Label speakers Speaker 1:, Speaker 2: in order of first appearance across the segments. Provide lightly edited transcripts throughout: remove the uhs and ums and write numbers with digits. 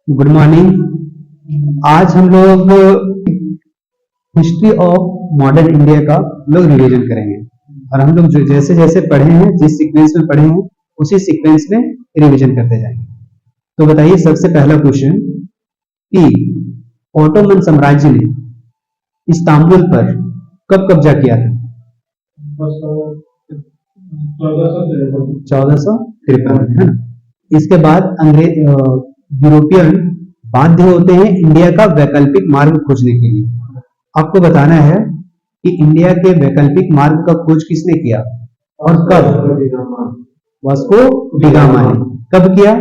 Speaker 1: Good morning. आज हम लोग हिस्ट्री ऑफ मॉडर्न इंडिया का लोग रिवीजन करेंगे और हम लोग जो जैसे जैसे पढ़े हैं, जिस सीक्वेंस में पढ़े हैं उसी सीक्वेंस में रिवीजन करते जाएंगे। तो बताइए सबसे पहला क्वेश्चन कि ओटोमन साम्राज्य ने इस्तांबुल पर कब कब्जा किया था? 1453 में, है ना। इसके बाद अंग्रेज यूरोपियन बाध्य होते हैं इंडिया का वैकल्पिक मार्ग खोजने के लिए। आपको बताना है कि इंडिया के वैकल्पिक मार्ग का खोज किसने किया और कब? वास्को डी गामा ने। कब किया?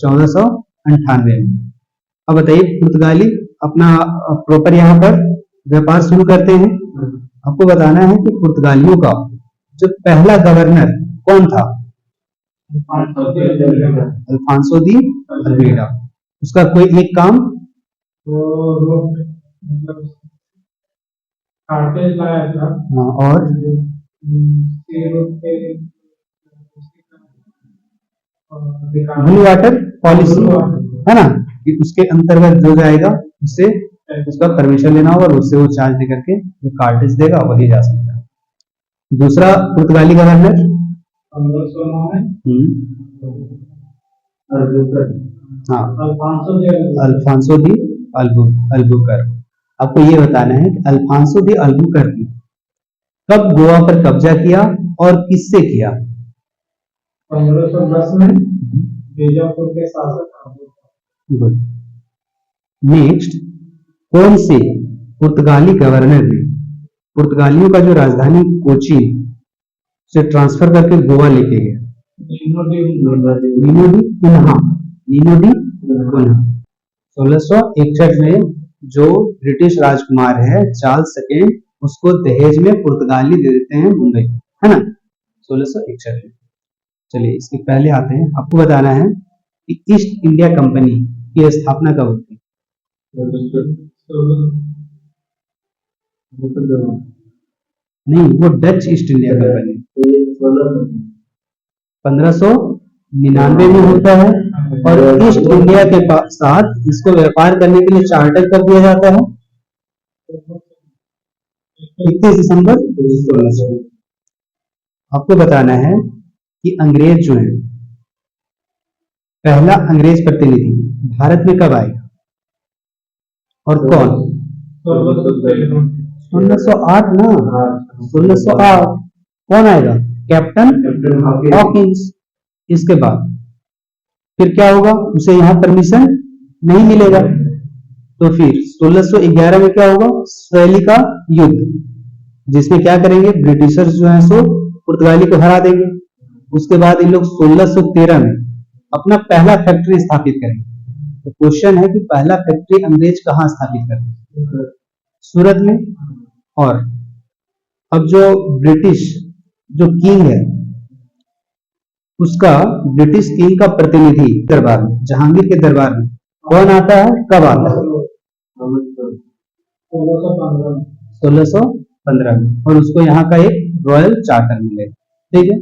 Speaker 1: 1498 में। अब बताइए पुर्तगाली अपना प्रॉपर यहाँ पर व्यापार शुरू करते हैं। आपको बताना है कि पुर्तगालियों का जो पहला गवर्नर कौन था? Alfonso de Almeida. उसका कोई एक काम? और ब्लू वाटर पॉलिसी, है ना, कि उसके अंतर्गत जो जाएगा उससे उसका परमिशन लेना होगा और उससे वो चार्ज लेकर के जो कार्टेज देगा वही जा सकता है। दूसरा पुर्तगाली गवर्नर हाँ, अल्फांसो दी अल्बुकर्क। आपको ये बताना है कि अल्फांसो दी अल्बुकर्क कब गोवा पर कब्जा किया और किससे किया?
Speaker 2: 1510 में बीजापुर के शासक।
Speaker 1: गुड। नेक्स्ट, कौन से पुर्तगाली गवर्नर ने पुर्तगालियों का जो राजधानी कोची से ट्रांसफर करके गोवा लेके गया? Nino D Cunha. 1661 में जो ब्रिटिश राजकुमार है चार्ल्स सेकेंड, उसको दहेज में पुर्तगाली दे देते हैं मुंबई, है ना, 1661 में। चलिए इसके पहले आते हैं। आपको बताना है कि ईस्ट इंडिया कंपनी की स्थापना कब हुई? नहीं, वो डच ईस्ट इंडिया कंपनी 1599 में होता है। और ईस्ट इंडिया के साथ इसको व्यापार करने के लिए चार्टर कब दिया जाता है? 31 दिसंबर 1600। आपको बताना है कि अंग्रेज जो है, पहला अंग्रेज प्रतिनिधि भारत में कब आएगा और कौन? 1608 ना, 1608। कौन आएगा? Captain Hawkins. इसके बाद फिर क्या होगा? उसे यहाँ परमिशन नहीं मिलेगा, तो फिर 1611 में क्या होगा? स्वैली का युद्ध, जिसमें क्या करेंगे, ब्रिटिशर्स जो है सो पुर्तगाली को हरा देंगे। उसके बाद इन लोग 1613 में अपना पहला फैक्ट्री स्थापित करेंगे। तो क्वेश्चन है कि पहला फैक्ट्री अंग्रेज कहाँ स्थापित करेंगे? सूरत में। और अब जो ब्रिटिश जो किंग है, उसका ब्रिटिश किंग का प्रतिनिधि दरबार में, जहांगीर के दरबार में कौन आता है, कब आता है? 1615 में। और उसको यहाँ का एक रॉयल चार्टर मिलेगा। ठीक है,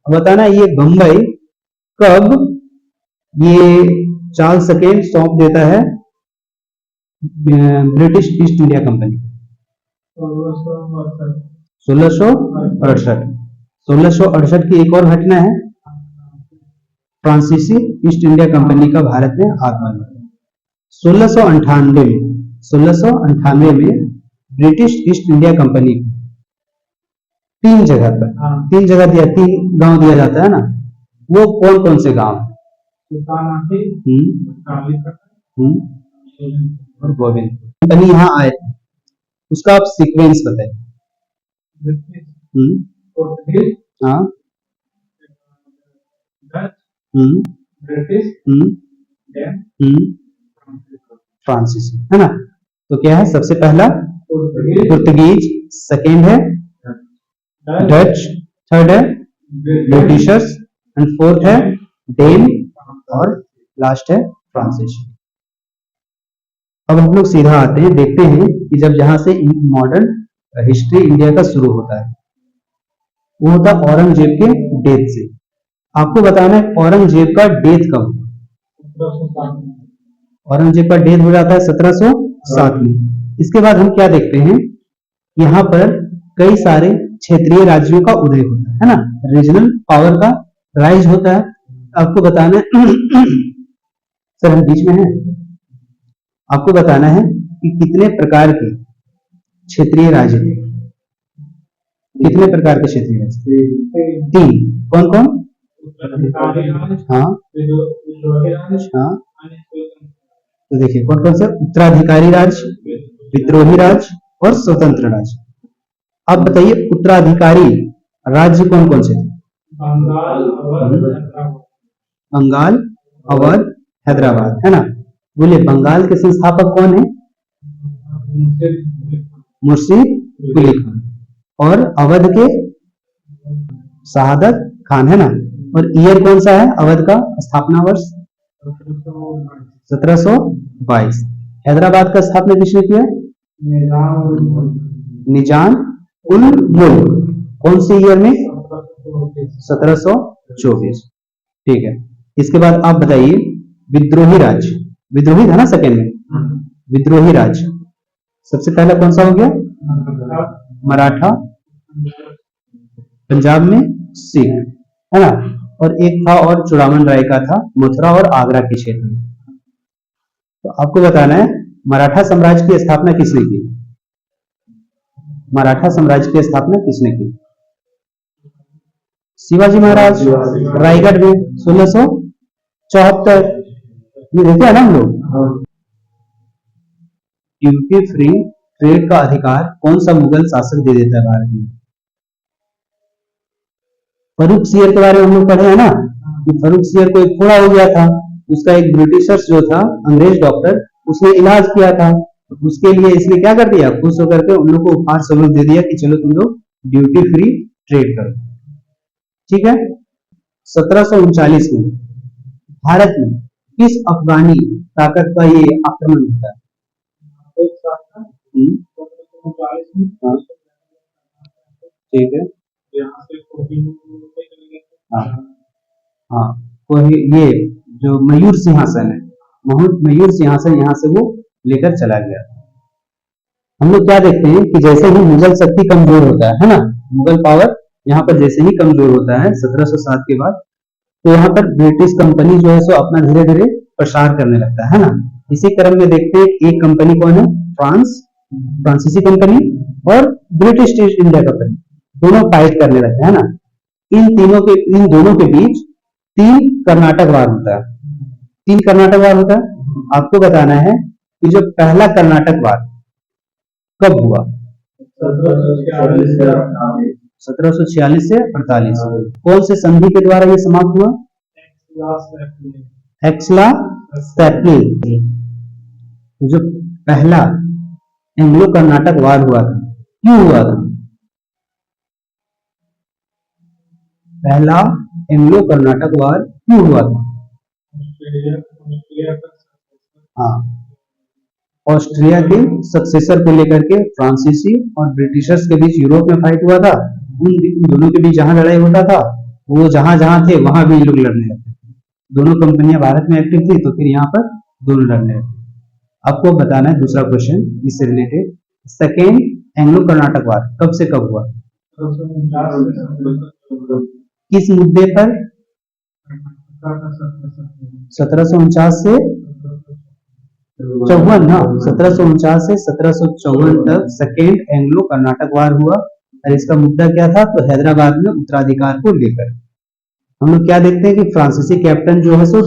Speaker 1: अब बताना ये बम्बई कब ये चार्ल्स सेकेंड सौंप देता है ब्रिटिश ईस्ट इंडिया कंपनी? 1668। 1668 की एक और घटना है, फ्रांसीसी ईस्ट इंडिया कंपनी का भारत में आगमन। 1698 में ब्रिटिश ईस्ट इंडिया कंपनी तीन जगह दिया, 3 गांव दिया जाता है ना, वो कौन कौन से गांव? और गोविंदपुर कंपनी यहाँ आए थे, उसका आप सीक्वेंस बताइए। हाँ, ब्रिटिश, फ्रांसीसी, है ना। तो क्या है? सबसे पहला पुर्तगीज, सेकेंड है डच, थर्ड है ब्रिटिशर्स एंड फोर्थ है डेन और लास्ट है फ्रांसीसी। अब हम लोग सीधा आते हैं, देखते हैं कि जब जहां से मॉडर्न हिस्ट्री इंडिया का शुरू होता है वो होता औरंगजेब के डेथ से। आपको बताना है औरंगजेब का डेथ कब हुआ? औरंगजेब का डेथ हो जाता है 1707 में। इसके बाद हम क्या देखते हैं, यहाँ पर कई सारे क्षेत्रीय राज्यों का उदय होता है ना, रीजनल पावर का राइज होता है। आपको बताना है सर हम बीच में हैं, आपको बताना है कि कितने प्रकार के क्षेत्रीय राज्य थे, कितने प्रकार के क्षेत्रीय राज्य? 3। कौन कौन? हाँ हाँ, तो देखिए कौन कौन से, उत्तराधिकारी राज्य, विद्रोही राज्य और स्वतंत्र राज्य। आप बताइए उत्तराधिकारी राज्य कौन कौन से थे? बंगाल, अवध, हैदराबाद, है ना। बोलिए बंगाल के संस्थापक कौन है? मुंशी कुली खान। और अवध के शहादत खान, है ना। और ईयर कौन सा है अवध का स्थापना वर्ष? 1722। हैदराबाद का स्थापना किसने किया? निजाम उल मुल्क। कौन से ईयर में? 1724। ठीक है। इसके बाद आप बताइए विद्रोही राज्य, विद्रोही था ना सेकेंड में, विद्रोही राज्य सबसे पहला कौन सा हो गया? मराठा, पंजाब में सिख, है ना। और एक था और चुड़ामन राय का था, मथुरा और आगरा के क्षेत्र में। तो आपको बताना है मराठा साम्राज्य की स्थापना किसने की? मराठा साम्राज्य की स्थापना किसने की? शिवाजी महाराज, रायगढ़ में 1674। ये देखे है ना हम लोग। ड्यूटी फ्री ट्रेड का अधिकार कौन सा मुगल शासक दे देता है भारत में? फर्रुख सियर के बारे में हम लोग पढ़े हैं ना, कि फर्रुख सियर को एक फोड़ा हो गया था, उसका एक ब्रिटिशर्स जो था अंग्रेज डॉक्टर, उसने इलाज किया था। उसके लिए इसने क्या कर दिया, खुश होकर के उन लोग को उपहार स्वरूप दे दिया कि चलो तुम लोग ड्यूटी फ्री ट्रेड करो। ठीक है। 1739 में भारत में किस अफगानी ताकत का ये आक्रमण होता है? ठीक है। हाँ हाँ, तो ये जो मयूर सिंहासन है, मयूर सिंहासन यहाँ से वो लेकर चला गया। हम लोग क्या देखते हैं कि जैसे ही मुगल शक्ति कमजोर होता है ना, मुगल पावर यहाँ पर जैसे ही कमजोर होता है 1707 के बाद, तो यहाँ पर ब्रिटिश कंपनी जो है सो अपना धीरे धीरे प्रसार करने लगता है ना। इसी क्रम में देखते हैं एक कंपनी कौन है, फ्रांसीसी कंपनी और ब्रिटिश ईस्ट इंडिया कंपनी, दोनों फाइट करने लगते हैं ना। इन दोनों के बीच 3 कर्नाटक वार होता है। 3 कर्नाटक वार होता है। आपको बताना है कि जो पहला कर्नाटक वार कब हुआ? 1746 से 48। कौन से संधि के द्वारा ये समाप्त हुआ? एक्सला सैपलिंग। जो पहला एंग्लो कर्नाटक वार हुआ था, क्यों हुआ था? पहला एंग्लो कर्नाटक वार क्यों हुआ था? हाँ, ऑस्ट्रिया के सक्सेसर को लेकर के फ्रांसीसी और ब्रिटिशर्स के बीच यूरोप में फाइट हुआ था। उन दोनों के बीच जहां लड़ाई होता था, वो जहां जहां थे वहां भी लोग लड़ने लगे। दोनों कंपनियां भारत में एक्टिव थी, तो फिर यहाँ पर दोनों लड़ने लगे। आपको बताना है दूसरा क्वेश्चन इससे रिलेटेड, सेकेंड एंग्लो कर्नाटक वार कब से कब हुआ? किस मुद्दे पर? 1749 से 54 ना, 1749 से 1754 तक सेकेंड एंग्लो कर्नाटक वार हुआ। और इसका मुद्दा क्या था? तो हैदराबाद में उत्तराधिकार को लेकर। हम लोग क्या देखते हैं कि फ्रांसीसी कैप्टन जो है सो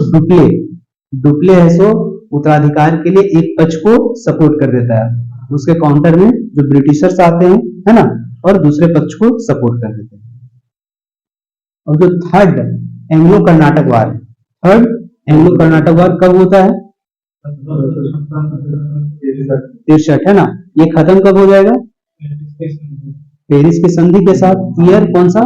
Speaker 1: डुप्ले है सो उत्तराधिकार के लिए एक पक्ष को सपोर्ट कर देता है, उसके काउंटर में जो ब्रिटिशर्स आते हैं, है ना, और दूसरे पक्ष को सपोर्ट कर देते हैं। और जो थर्ड एंग्लो कर्नाटक वार, थर्ड एंग्लो कर्नाटक वार कब होता है? 63, है ना। ये खत्म कब हो जाएगा? पेरिस की संधि के साथ। ईयर कौन सा?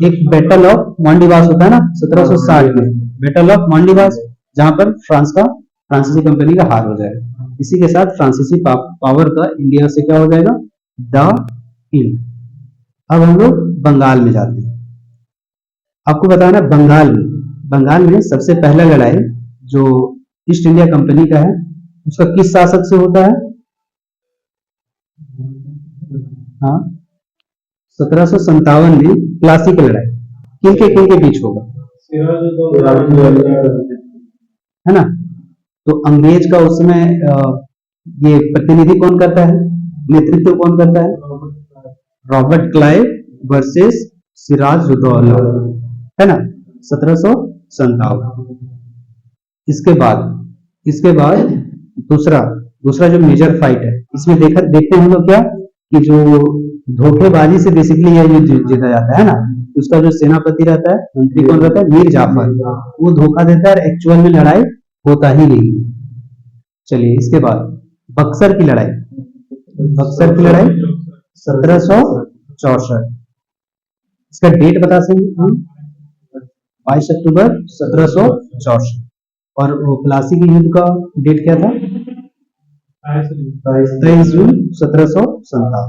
Speaker 1: एक बैटल ऑफ मॉन्डिवास होता है ना 1760 में, बैटल ऑफ मॉन्डिवास, जहां पर फ्रांसीसी कंपनी का हार हो जाएगा। इसी के साथ फ्रांसीसी पावर का इंडिया से क्या हो जाएगा? The end. अब हम लोग बंगाल में जाते हैं। आपको बताना बंगाल में बंगाल में सबसे पहला लड़ाई जो ईस्ट इंडिया कंपनी का है उसका किस शासक से होता है? हाँ, 1757 में प्लासी की लड़ाई किन के बीच होगा, है ना? तो अंग्रेज का उस समय ये प्रतिनिधि कौन करता है, नेतृत्व कौन करता है? रॉबर्ट क्लाइव वर्सेस सिराजुद्दौला, है ना, 1757। इसके बाद दूसरा जो मेजर फाइट है इसमें देखते हैं हम लोग क्या कि जो धोखेबाजी से बेसिकली यह युद्ध जीता जाता है ना, तो उसका जो सेनापति रहता है, मंत्री कौन रहता है? मीर जाफर। वो धोखा देता है और एक्चुअल में लड़ाई होता ही नहीं। चलिए इसके बाद बक्सर की लड़ाई 1764। इसका डेट बता सकते हम? 22 अक्टूबर 1764। और वो प्लासी के युद्ध का डेट क्या था? 23 जून 1757।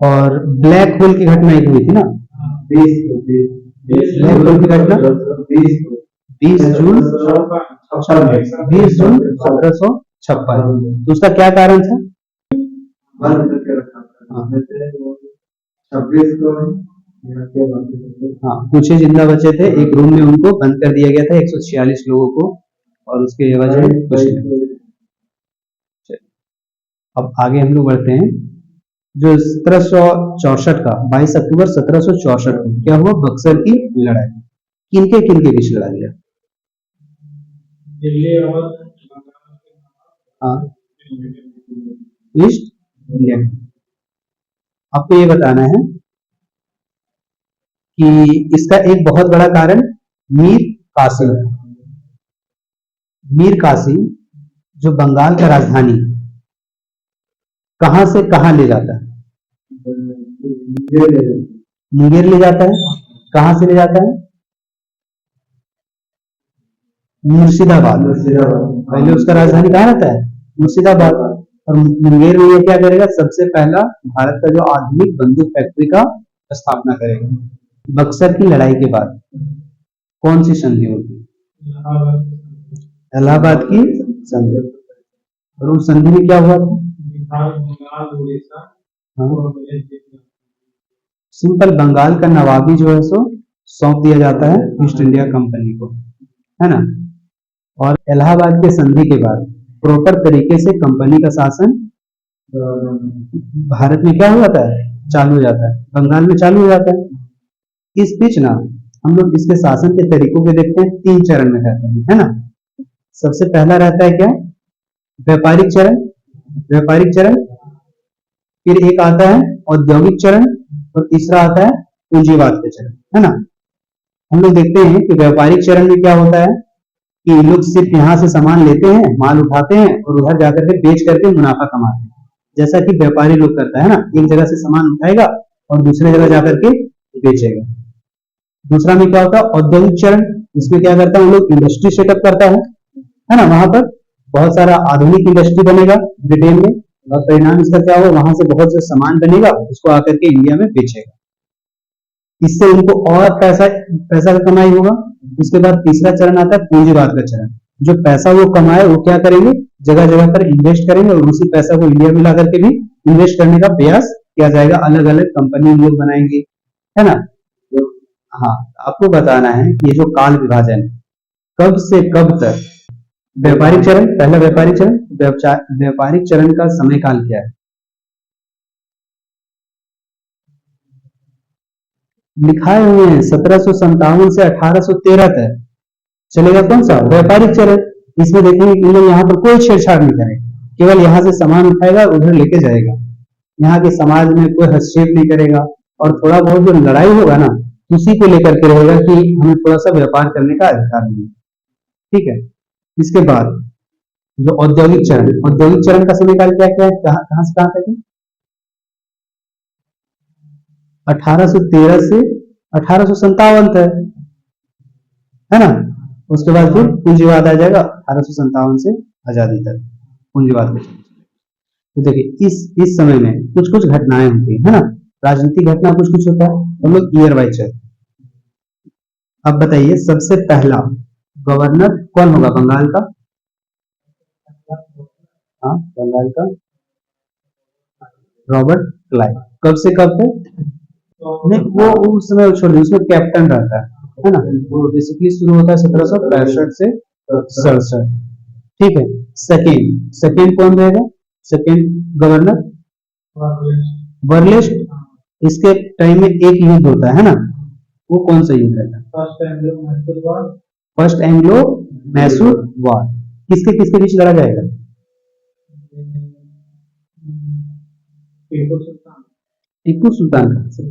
Speaker 1: और ब्लैक होल की घटना एक हुई थी ना, ब्लैक होल की घटना 20 जून 1756। तो उसका क्या कारण था? हाँ, कुछ ही जिंदा बचे थे, एक रूम में उनको बंद कर दिया गया था 146 लोगों को, और उसके एवज में कुछ नहीं। अब आगे हम लोग बढ़ते हैं। जो 1764 का 22 अक्टूबर 1764 को क्या हुआ? बक्सर की लड़ाई। किनके बीच लड़ा गया? हाँ, ईस्ट इंडिया। आपको ये बताना है कि इसका एक बहुत बड़ा कारण मीर कासिम जो बंगाल का राजधानी कहां से कहां ले जाता है? मुंगेर ले जाता है। कहां से ले जाता है? मुर्शिदाबाद। पहले उसका राजधानी कहाँ रहता है? मुर्शिदाबाद। और मुंगेर में ये क्या करेगा? सबसे पहला भारत का जो आधुनिक बंदूक फैक्ट्री का स्थापना करेगा। बक्सर की लड़ाई के बाद कौन सी संधि होगी? इलाहाबाद की संधि। और उस संधि में क्या हुआ था? सिंपल बंगाल का नवाबी जो है सो सौंप दिया जाता है ईस्ट इंडिया कंपनी को, है ना। और इलाहाबाद के संधि के बाद प्रॉपर तरीके से कंपनी का शासन भारत में क्या हो जाता है? चालू हो जाता है, बंगाल में चालू हो जाता है। इस बीच ना हम लोग इसके शासन के तरीकों को देखते हैं, 3 चरण में रहते हैं, है ना। सबसे पहला रहता है क्या? व्यापारिक चरण। फिर एक आता है औद्योगिक चरण, और तीसरा आता है पूंजीवाद का चरण, है ना। हम लोग देखते हैं कि व्यापारिक चरण में क्या होता है कि लोग सिर्फ यहाँ से सामान लेते हैं, माल उठाते हैं और उधर जाकर के बेच करके मुनाफा कमाते हैं, जैसा कि व्यापारी लोग करता है ना, एक जगह से सामान उठाएगा और दूसरे जगह जाकर के बेचेगा। दूसरा में क्या होता है? औद्योगिक चरण। इसमें क्या करता है? हम लोग इंडस्ट्री सेटअप करता है ना, वहां पर बहुत सारा आधुनिक इंडस्ट्री बनेगा ब्रिटेन में, और परिणाम इसका क्या होगा? वहां से बहुत से सामान बनेगा, उसको आकर के इंडिया में बेचेगा, इससे उनको और पैसा का कमाई होगा। उसके बाद तीसरा चरण आता है पूंजीवाद का चरण। जो पैसा वो कमाए वो क्या करेंगे? जगह जगह पर इन्वेस्ट करेंगे, और उसी पैसा को इंडिया में ला करके भी इन्वेस्ट करने का प्रयास किया जाएगा, अलग अलग कंपनी लोग बनाएंगे, है ना। हाँ, आपको बताना है कि ये जो काल विभाजन है कब से कब तक, व्यापारिक चरण, पहला व्यापारिक चरण का समय काल क्या है? लिखाए हुए हैं 1757 से 1813 तक चलेगा। कौन सा? व्यापारिक चरण। इसमें देखेंगे कि लोग यहाँ पर कोई छेड़छाड़ नहीं करेंगे, केवल यहाँ से सामान उठाएगा उधर लेके जाएगा, यहाँ के समाज में कोई हस्तक्षेप नहीं करेगा, और थोड़ा बहुत जो लड़ाई होगा ना उसी को लेकर के रहेगा कि हमें थोड़ा सा व्यापार करने का अधिकार नहीं, ठीक है। इसके बाद जो औद्योगिक चरण का समयकाल क्या क्या है? कहां से कहां तक है? 1813 से 1857 तक, है ना। उसके बाद फिर पूंजीवाद आ जाएगा 1857 से आजादी तक, पूंजीवाद का। तो देखिए इस समय में कुछ घटनाएं होती है ना। राजनीतिक घटना कुछ कुछ होता है, हम लोग ईयर वाइज चलते। अब बताइए सबसे पहला गवर्नर कौन होगा बंगाल का? हाँ, बंगाल का रॉबर्ट क्लाइव। कब से कब तक? नहीं, वो उस समय छोड़ दीजिए, उसमें कैप्टन रहता है ना। वो बेसिकली शुरू होता है 1765 से 67। ठीक है। सेकेंड सेकेंड कौन रहेगा? Second governor Verelst. इसके टाइम में एक युद्ध होता है ना, वो कौन सा युद्ध रहता है? First Anglo Mysore war. किसके किसके बीच लड़ा जाएगा? टीपू सुल्तान से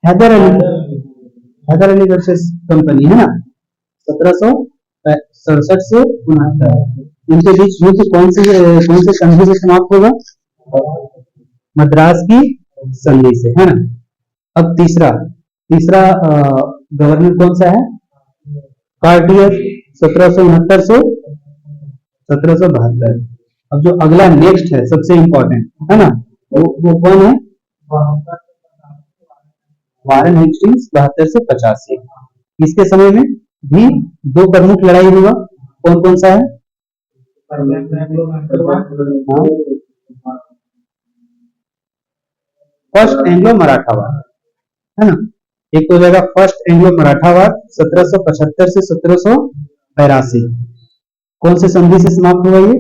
Speaker 1: हैदर अली, हैदर अली वर्सेस कंपनी है ना, 1767 से 69। इनके बीच युद्ध कौन से संधि से समाप्त होगा? मद्रास की संधि से, है ना। अब तीसरा तीसरा गवर्नर कौन सा है? कार्टियर, 1769 से 1772। अब जो अगला नेक्स्ट है सबसे इंपॉर्टेंट है ना, वो कौन है? वारेन हेस्टिंग्स 72 से 85। इसके समय में भी दो प्रमुख लड़ाई हुआ, कौन कौन सा है? फर्स्ट एंग्लो मराठा वार, है ना। एक तो हो जाएगा फर्स्ट एंग्लो मराठा वार 1775 से 1782। कौन से संधि से समाप्त हुआ ये?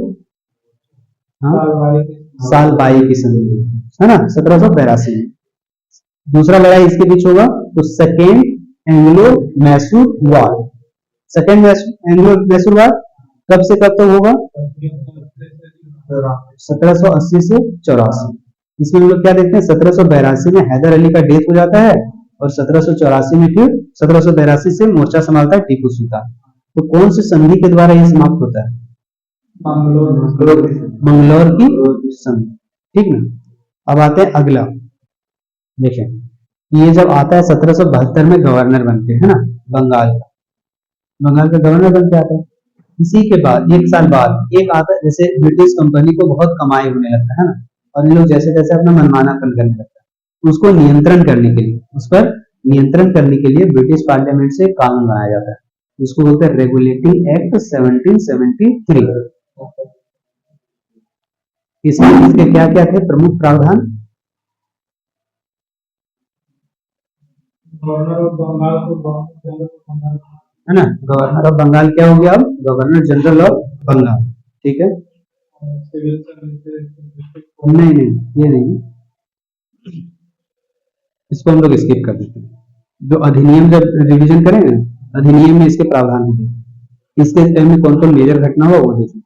Speaker 1: साल बाई की संधि, है ना, 1782 में। दूसरा लड़ाई इसके बीच होगा तो सेकेंड एंग्लो मैसूर वार। सेकेंड एंग्लो मैसूर वार कब से कब तक होगा? 1780 से 84। इसमें हम लोग क्या देखते हैं, 1782 में हैदर अली का डेथ हो जाता है और 1784 में फिर 1782 से मोर्चा संभालता है टीपू सुल्तान। तो कौन से संधि के द्वारा यह समाप्त होता है? मंगलौर की संधि, ठीक ना। अब आते हैं अगला, देखें ये जब आता है 1772 में गवर्नर बनते हैं ना, बंगाल का गवर्नर बन के आता है। इसी के बाद एक साल बाद एक आता है, जैसे ब्रिटिश कंपनी को बहुत कमाई होने लगता है ना, और ये लोग जैसे जैसे अपना मनमानापन करने लगता है, उसको नियंत्रण करने के लिए, उस पर नियंत्रण करने के लिए ब्रिटिश पार्लियामेंट से कानून बनाया जाता है, जिसको बोलते हैं रेगुलेटिंग एक्ट 1773। इसमें इसके क्या क्या थे प्रमुख प्रावधान? है ना, गवर्नर ऑफ बंगाल क्या हो गया अब? गवर्नर जनरल ऑफ बंगाल, ठीक है। नहीं नहीं, ये नहीं, इसको हम लोग स्किप कर देते हैं। जो अधिनियम जब रिवीजन करेंगे, अधिनियम में इसके प्रावधान होंगे, इसके टाइम में कौन कौन मेजर घटना हुआ वो देखिए।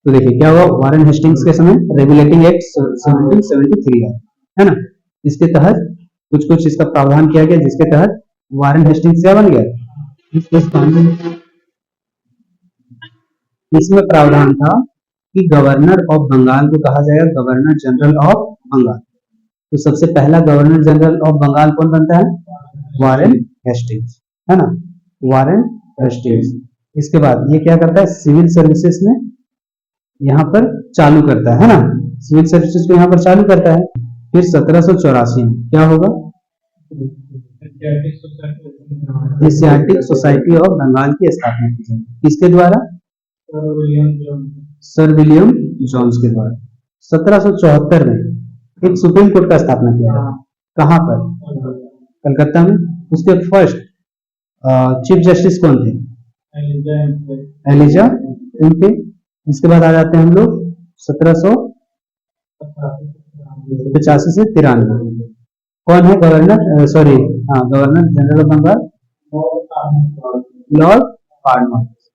Speaker 1: तो देखिए क्या हुआ, वारेन हेस्टिंग्स के समय रेगुलेटिंग एक्ट 1773 है ना, इसके तहत कुछ कुछ इसका प्रावधान किया गया, जिसके तहत वारेन हेस्टिंग्स क्या बन गया? इसमें प्रावधान था कि गवर्नर ऑफ बंगाल को कहा जाएगा गवर्नर जनरल ऑफ बंगाल। तो सबसे पहला गवर्नर जनरल ऑफ बंगाल कौन बनता है? वारेन हेस्टिंग्स, है ना, वारेन हेस्टिंग्स। इसके बाद ये क्या करता है, सिविल सर्विसेज में यहाँ पर चालू करता है ना, सिविल सर्विसेज को यहाँ पर चालू करता है। फिर 1784 में क्या होगा? एशियाटिक सोसाइटी ऑफ बंगाल की स्थापना की जाएगी, किसके द्वारा? सर विलियम जोन्स के द्वारा। 1774 में एक सुप्रीम कोर्ट का स्थापना किया गया, कहां पर? कलकत्ता में। उसके फर्स्ट चीफ जस्टिस कौन थे? एलिजा एम्पे। इसके बाद आ जाते हैं हम लोग 1785 से 93। कौन है गवर्नर, सॉरी हाँ, governor general of Bengal? Lord Cornwallis.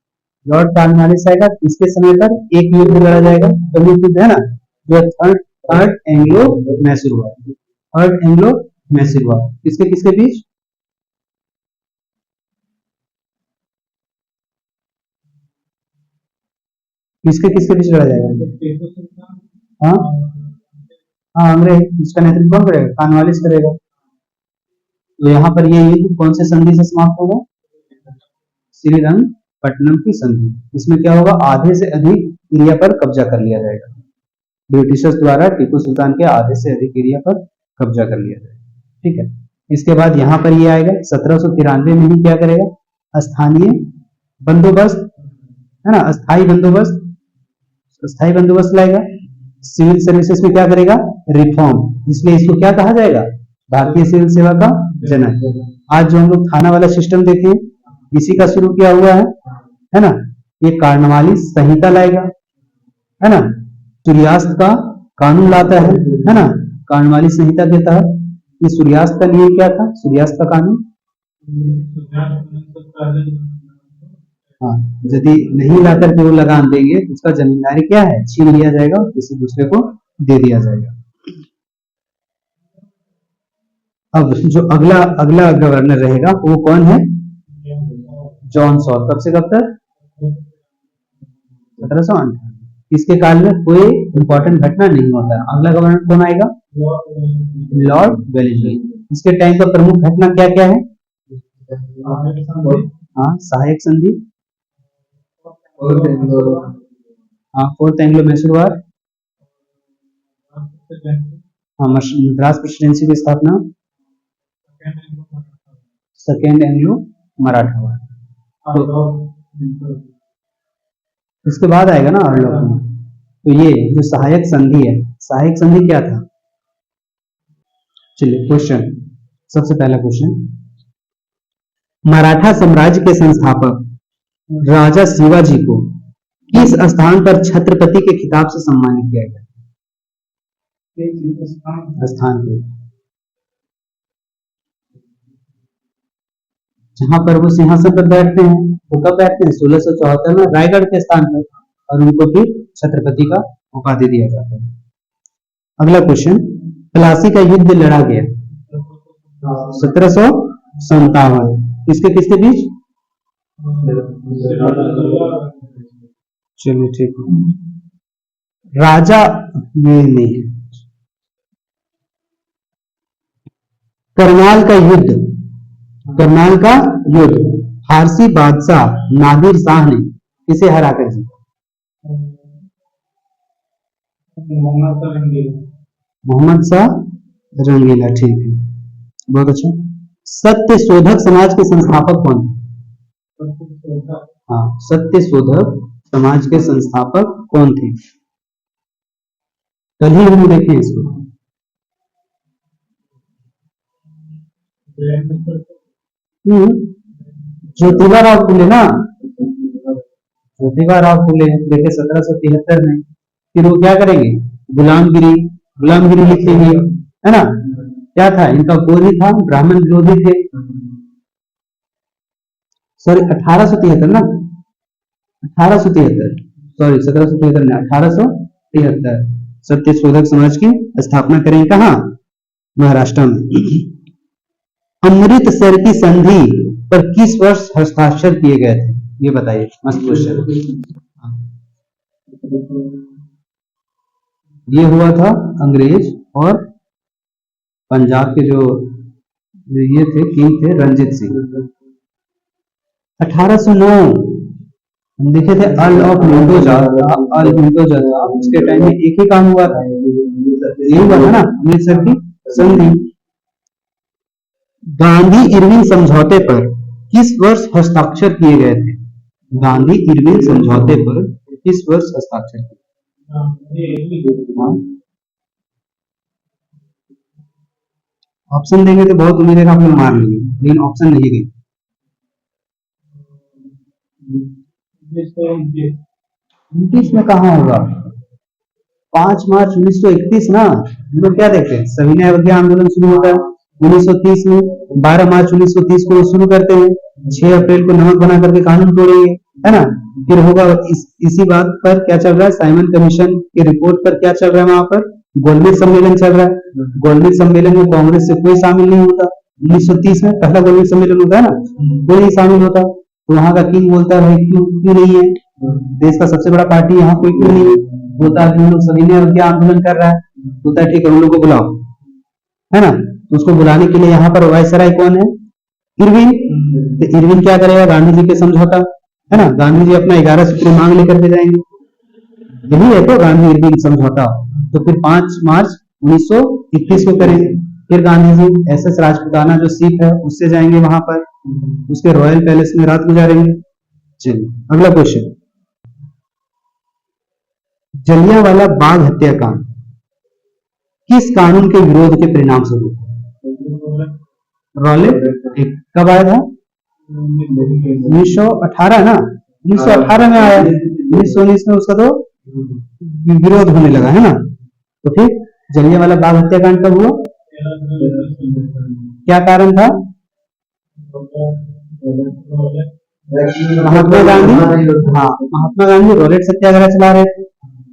Speaker 1: Lord Cornwallis आएगा, इसके समय पर एक युद्ध लड़ा जाएगा, प्रमुख युद्ध है ना, जो third Anglo Mysore war. Third Anglo Mysore war किसके किसके बीच? किसके किसके बीच लड़ा जाएगा? हाँ हाँ, अंग्रेज। इसका नेतृत्व कौन करेगा? कॉर्नवालिस करेगा। तो यहाँ पर ये युद्ध कौन से संधि से समाप्त होगा? श्रीरंगपट्टनम की संधि। इसमें क्या होगा, आधे से अधिक एरिया पर कब्जा कर लिया जाएगा। ब्रिटिशर्स द्वारा टीपू सुल्तान के आधे से अधिक एरिया पर कब्जा कर लिया जाए। ठीक है, इसके बाद यहाँ पर ये आएगा 1793 में ही क्या करेगा, स्थानीय बंदोबस्त, है ना, अस्थाई बंदोबस्त लाएगा। सिविल सर्विसेज में क्या करेगा, रिफॉर्म, इसलिए इसको क्या कहा जाएगा, भारतीय सिविल सेवा का जनक। आज जो हम लोग थाना वाला सिस्टम देखे हैं, इसी का शुरू किया हुआ है ना। ये कार्नवालिस संहिता लाएगा, है ना, सूर्यास्त का कानून लाता है ना। कार्नवालिस संहिता के तहत ये सूर्यास्त का नियम क्या था, सूर्यास्त का कानून, हाँ, यदि नहीं ला करके वो लगान देंगे तो उसका जमींदारी क्या है, छीन लिया जाएगा, किसी दूसरे को दे दिया जाएगा। अब जो अगला गवर्नर रहेगा वो कौन है, जॉन सॉल। कब से कब तक, 1758। इसके काल में कोई इंपॉर्टेंट घटना नहीं होता है। अगला गवर्नर कौन आएगा, लॉर्ड वेलेस्ली। इसके टाइम का प्रमुख घटना क्या क्या है, हाँ, सहायक संधि, हाँ, फोर्थ एंग्लो मैसूर वार, हाँ, मद्रास प्रेसिडेंसी की स्थापना, सेकेंड एंग्लो मराठा वार। तो इसके बाद आएगा ना अर्ल। तो ये जो सहायक संधि है, सहायक संधि क्या था, चलिए क्वेश्चन, सबसे पहला क्वेश्चन, मराठा साम्राज्य के संस्थापक राजा शिवाजी को किस स्थान पर छत्रपति के खिताब से सम्मानित किया गया, स्थान पे जहां पर वो सिंहासन पर बैठते हैं, वो कब बैठते हैं, 1674 में रायगढ़ के स्थान पर, और उनको फिर छत्रपति का उपाधि दिया जाता है। अगला क्वेश्चन, प्लासी का युद्ध लड़ा गया 1757, किसके बीच, चलिए ठीक है, राजा ये नहीं है, करनाल का युद्ध फारसी बादशाह नादिर शाह ने किसे हराकर जीता, मोहम्मद शाह रंगीला। ठीक है, बहुत अच्छा। सत्य शोधक समाज के संस्थापक कौन थे, हाँ, सत्य शोधक समाज के संस्थापक कौन थे, कल ही हम देखें इसको, ज्योतिबा फुले ना, ज्योतिबा फुले देखे 1773 में। फिर वो क्या करेंगे, गुलामगिरी लिखेंगे, है ना। क्या था इनका गोल ही था, ब्राह्मण विरोधी थे, सॉरी 1873 ना, 1873, सॉरी 1773 ने 1873 सत्य शोधक समाज की स्थापना करें, कहा, महाराष्ट्र में। अमृतसर की संधि पर किस वर्ष हस्ताक्षर किए गए थे, ये बताइए, मस्त क्वेश्चन। ये हुआ था अंग्रेज और पंजाब के जो ये थे किंग थे रंजीत सिंह। 1809 हम देखे थे अर्ल ऑफ विंडोजा, उसके टाइम में एक ही काम हुआ था, यही हुआ था ना, अमृतसर की संधि। गांधी इरविन समझौते पर किस वर्ष हस्ताक्षर किए गए थे, गांधी इरविन समझौते पर किस वर्ष हस्ताक्षर किए, ऑप्शन देंगे तो बहुत उम्मीद है आप लोग मार लेंगे, लेकिन ऑप्शन नहीं देंगे। 29 में कहा होगा, 5 मार्च 1931 ना, हम लोग क्या देखते हैं, सविनय अवज्ञा आंदोलन शुरू होता है 1930 में, 12 मार्च 1930 को शुरू करते हैं, 6 अप्रैल को नमक बना करके कानून तोड़ेंगे, है ना। फिर होगा इसी बात पर क्या चल रहा है, साइमन कमीशन की रिपोर्ट पर क्या चल रहा है, वहां पर गोलमेज सम्मेलन चल रहा है। गोलमेज सम्मेलन में कांग्रेस से कोई शामिल नहीं होता, 1930 में पहला गोलमेज सम्मेलन होता है ना, कोई नहीं शामिल होता। तो वहां का किंग बोलता है क्यों नहीं है, देश का सबसे बड़ा पार्टी यहाँ कोई क्यों नहीं है, बोलता है लोग सविनय अवज्ञा आंदोलन कर रहा है, बोलता है ठीक है उन लोग को बुलाओ, है ना। तो उसको बुलाने के लिए यहाँ पर वायसराय कौन है, इरविन। तो इरविन क्या करेगा, गांधी जी के समझौता, है ना, गांधी जी अपना 11 सूत्री मांग लेकर के जाएंगे, यही है तो गांधी इरविन समझौता। तो फिर 5 मार्च 1921 को करेंगे। फिर गांधी जी SS राजपुताना जो सीट है उससे जाएंगे वहां पर, उसके रॉयल पैलेस में रात गुजारेंगे। चलिए अगला क्वेश्चन, जलियांवाला बाग हत्याकांड किस कानून के विरोध के परिणाम स्वरूप? रॉलेट एक कब आया था? 1918 ना, 1918 में आया। 1919 में उसका तो विरोध होने लगा है ना। तो फिर जलियांवाला बाग हत्याकांड कब हुआ? क्या कारण था? महात्मा गांधी, हाँ महात्मा गांधी रॉलेट सत्याग्रह चला रहे थे,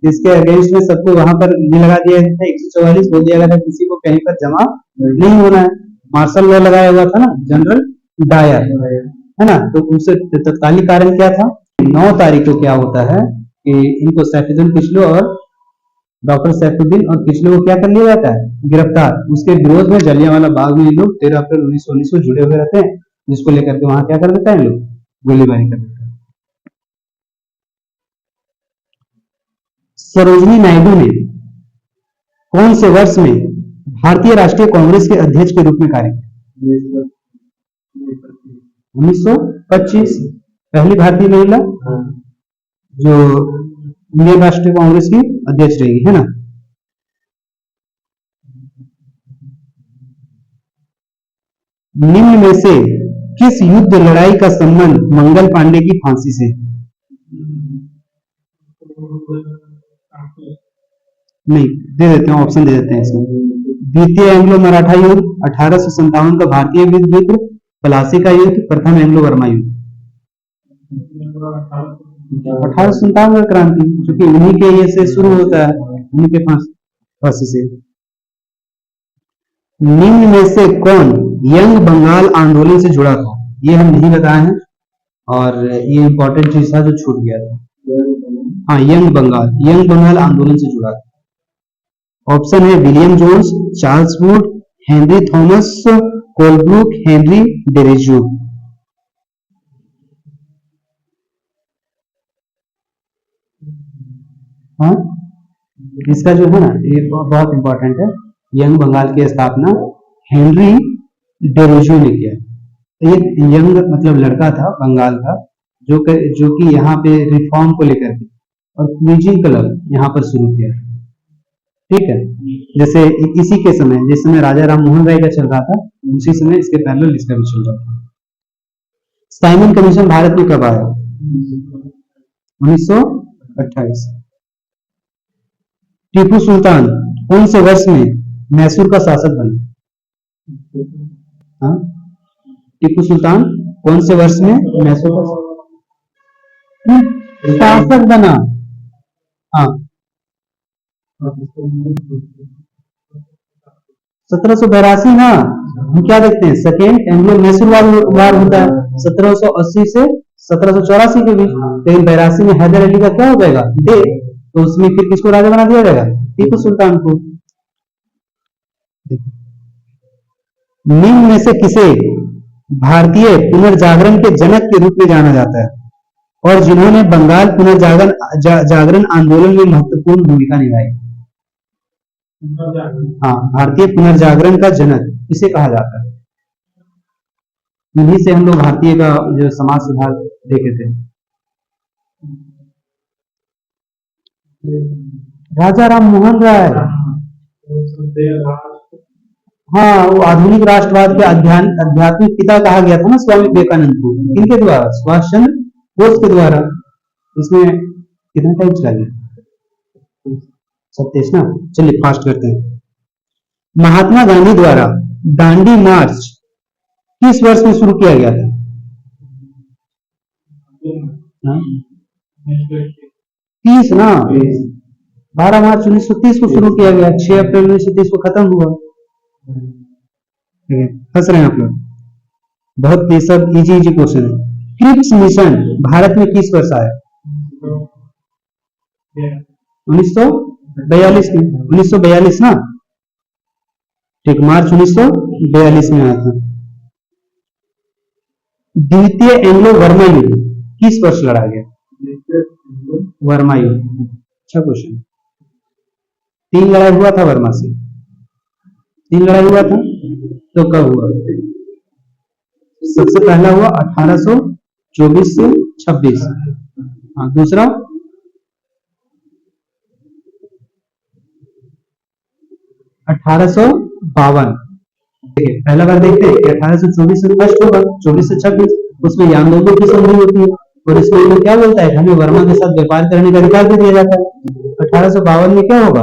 Speaker 1: जिसके अगेंस्ट में सबको वहां पर भी लगा दिया गया था। 144 बोल दिया गया था किसी को कहीं पर जमा नहीं होना है। मार्शल लॉ लगाया हुआ था ना, जनरल डायर, है ना। तो उनसे तत्कालीन कारण क्या था? 9 तारीख को क्या होता है कि इनको सैफुद्दीन किचलू और डॉक्टर सैफुद्दीन और किचलू को क्या कर लिया जाता है? गिरफ्तार। उसके विरोध में जलियांवाला बाग में लोग 13 अप्रैल 1919 को जुड़े हुए रहते हैं, जिसको लेकर के वहां क्या कर देता है, लोग गोलीबारी कर देता है। सरोजिनी नायडू ने कौन से वर्ष में भारतीय राष्ट्रीय कांग्रेस के अध्यक्ष के रूप में कार्य किया? 1925। पहली भारतीय महिला जो इंडियन राष्ट्रीय कांग्रेस की अध्यक्ष रहेगी, है ना। निम्न में से किस युद्ध लड़ाई का संबंध मंगल पांडे की फांसी से? नहीं, दे देते हैं, ऑप्शन दे देते हैं इसमें। द्वितीय एंग्लो मराठा युद्ध, 1857 का भारतीय युद्ध, प्लासी का युद्ध, प्रथम एंग्लो बर्मा युद्ध। 1857 का क्रांति, क्योंकि उन्हीं के ये से शुरू होता है, उन्हीं के फांसी से। निम्न में से कौन यंग बंगाल आंदोलन से जुड़ा था? ये हम नहीं बताए हैं और ये इंपॉर्टेंट चीज था जो छूट गया था। हाँ, यंग बंगाल आंदोलन से जुड़ा था। ऑप्शन है William Jones, Charles Wood, Henry Thomas, Colebrooke, Henry Derozio. हाँ, इसका जो है ना ये बहुत इंपॉर्टेंट है। यंग बंगाल की स्थापना हेनरी डेरेजू ने किया। तो ये यंग मतलब लड़का था बंगाल का, जो कि यहाँ पे रिफॉर्म को लेकर के और क्विजिंग क्लब यहाँ पर शुरू किया। ठीक है, जैसे इसी के समय, जिस समय राजा राम मोहन राय का चल रहा था, उसी समय इसके पैरेलल इसका भी चल रहा था। साइमन कमीशन भारत में कब आया? 1928। टीपू सुल्तान कौन से वर्ष में मैसूर का शासक बने? हाँ, टीपू सुल्तान कौन से वर्ष में मैसूर का शासक बना? हाँ, 1782 ना। हम क्या देखते हैं, सेकेंड एंग्लो मैसूर वार होता है 1780 से 1784 के बीच। लेकिन 82 में हैदर अली का क्या हो जाएगा, डे, तो उसमें फिर किसको राजा बना दिया जाएगा? टीपू सुल्तान को। निम्न में से किसे भारतीय पुनर्जागरण के जनक के रूप में जाना जाता है और जिन्होंने बंगाल पुनर्जागरण आंदोलन में महत्वपूर्ण भूमिका निभाई? हाँ, भारतीय पुनर्जागरण का जनक इसे कहा जाता है। इन्हीं से हम लोग भारतीय का जो समाज सुधार देखे थे। राजा राम मोहन राय, हाँ, वो आधुनिक राष्ट्रवाद के आध्यात्मिक पिता कहा गया था ना स्वामी विवेकानंद को। किनके द्वारा? सुभाष चंद्र बोस के द्वारा। इसमें कितना टाइम चला गया? 27 ना। चलिए फास्ट करते हैं। महात्मा गांधी द्वारा दांडी मार्च किस वर्ष में शुरू किया गया था? 30 ना, 12 मार्च 1930 को शुरू किया गया, 6 अप्रैल 1930 को खत्म हुआ। फंस रहे हैं आप लोग, बहुत ये सब इजी क्वेश्चन है। क्रिप्स मिशन भारत में किस वर्ष आया? 1942 में। 1942 ना, ठीक, मार्च 1942 में आया था। द्वितीय एंग्लो वर्मा युद्ध किस वर्ष लड़ा गया? वर्मा युद्ध, अच्छा क्वेश्चन। 3 लड़ाई हुआ था वर्मा से, 3 लड़ाई हुआ था। तो कब हुआ? सबसे पहला हुआ 1824 से 26। हाँ, दूसरा 1852। देखिए पहला बार देखते हैं कि 1824 से फर्स्ट होगा, 24 से 26, उसमें यानदोबो की संधि होती है और इसमें वो क्या बोलता है, हमें वर्मा के साथ व्यापार करने का अधिकार दे दिया जाता है। 1852 में क्या होगा,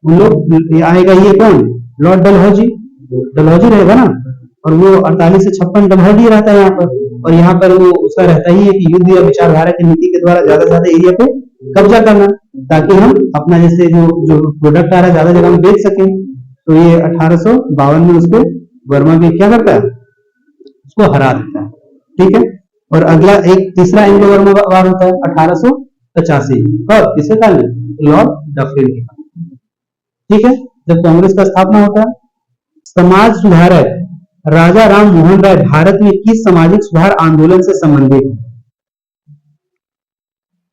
Speaker 1: उन लोग आएगा, ये कौन, लॉर्ड डलहौजी, डलहौजी रहेगा ना, और वो 48 से 56 डलहौजी रहता है यहाँ पर, और यहाँ पर वो उसका रहता ही है कि युद्ध या विचारधारा की नीति के द्वारा ज्यादा से ज्यादा एरिया पे कब्जा करना, ताकि हम अपना जैसे जो प्रोडक्ट आ रहा है ज्यादा जगह में बेच सकें। तो ये 1852 में उसको वर्मा भी क्या करता है, उसको हरा देता है। ठीक है, और अगला एक तीसरा एंग्लो वर्मा वार होता है 1885, कब, किसके काल में, लॉर्ड डफरिन के काल। ठीक है, जब कांग्रेस का स्थापना होता है। समाज सुधारक राजा राम मोहन राय भारत में किस सामाजिक सुधार आंदोलन से संबंधित है?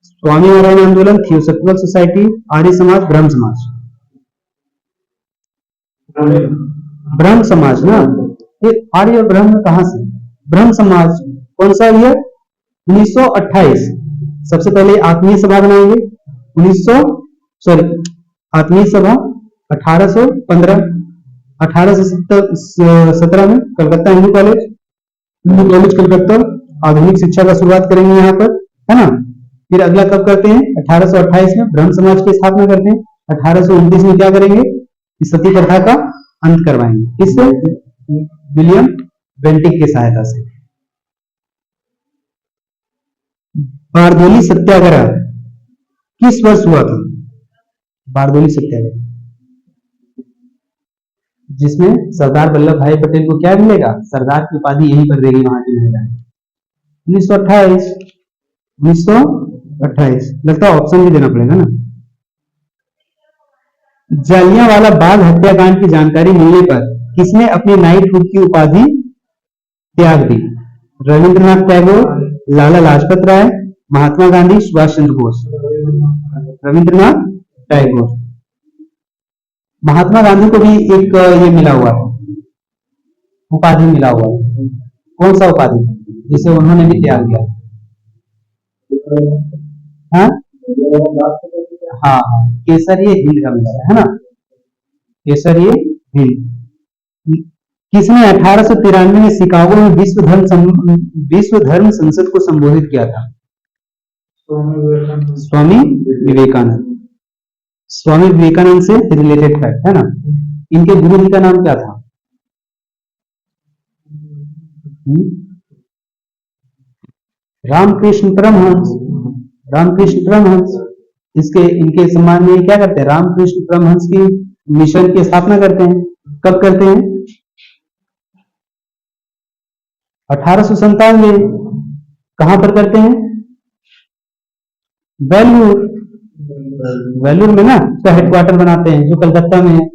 Speaker 1: स्वामी नारायण आंदोलन, थियोसॉफिकल सोसाइटी, आर्य समाज, ब्रह्म समाज। ब्रह्म समाज ना, ये आर्य और ब्रह्म कहां से, ब्रह्म समाज। कौन सा ईयर, 1928। सबसे पहले आत्मीय सभा बनाएंगे आत्मीय सभा 1815। 1817 में कलकत्ता हिंदू कॉलेज कलकत्ता आधुनिक शिक्षा का शुरुआत करेंगे यहाँ पर, है ना। फिर अगला कब करते हैं, 1828 में ब्रह्म समाज की स्थापना करते हैं। 1829 में क्या करेंगे, सती प्रथा का अंत करवाएंगे, किससे, विलियम बेंटिक की सहायता से। बारदोली सत्याग्रह किस वर्ष हुआ था, बारदोली सत्याग्रह, जिसमें सरदार वल्लभ भाई पटेल को क्या मिलेगा, सरदार की उपाधि यहीं पर देगी वहां की महिला। 1928 लगता है ऑप्शन भी देना पड़ेगा ना। जालियांवाला बाग हत्याकांड की जानकारी मिलने पर किसने अपनी नाइटहुड की उपाधि त्याग दी, रविंद्रनाथ टैगोर, लाला लाजपत राय, महात्मा गांधी, सुभाष चंद्र बोस। रविंद्रनाथ टैगोर। महात्मा गांधी को भी एक ये मिला हुआ है, उपाधि मिला हुआ है, कौन सा उपाधि, जिसे उन्होंने भी त्याग दिया। हाँ हाँ, केसरिये हिंद का मिला है ना, केसरिये हिंद। किसने 1893 में शिकागो में विश्व धर्म संसद को संबोधित किया था, स्वामी विवेकानंद। स्वामी विवेकानंद से रिलेटेड फैक्ट है ना। इनके गुरु जी का नाम क्या था, रामकृष्ण परमहंस। रामकृष्ण परमहंस, इसके इनके सम्मान में क्या करते हैं, रामकृष्ण परमहंस की मिशन की स्थापना करते हैं। कब करते हैं, 1897। कहां पर करते हैं, बेलूर, वेलूर में ना उसका हेडक्वार्टर बनाते हैं जो कलकत्ता में है।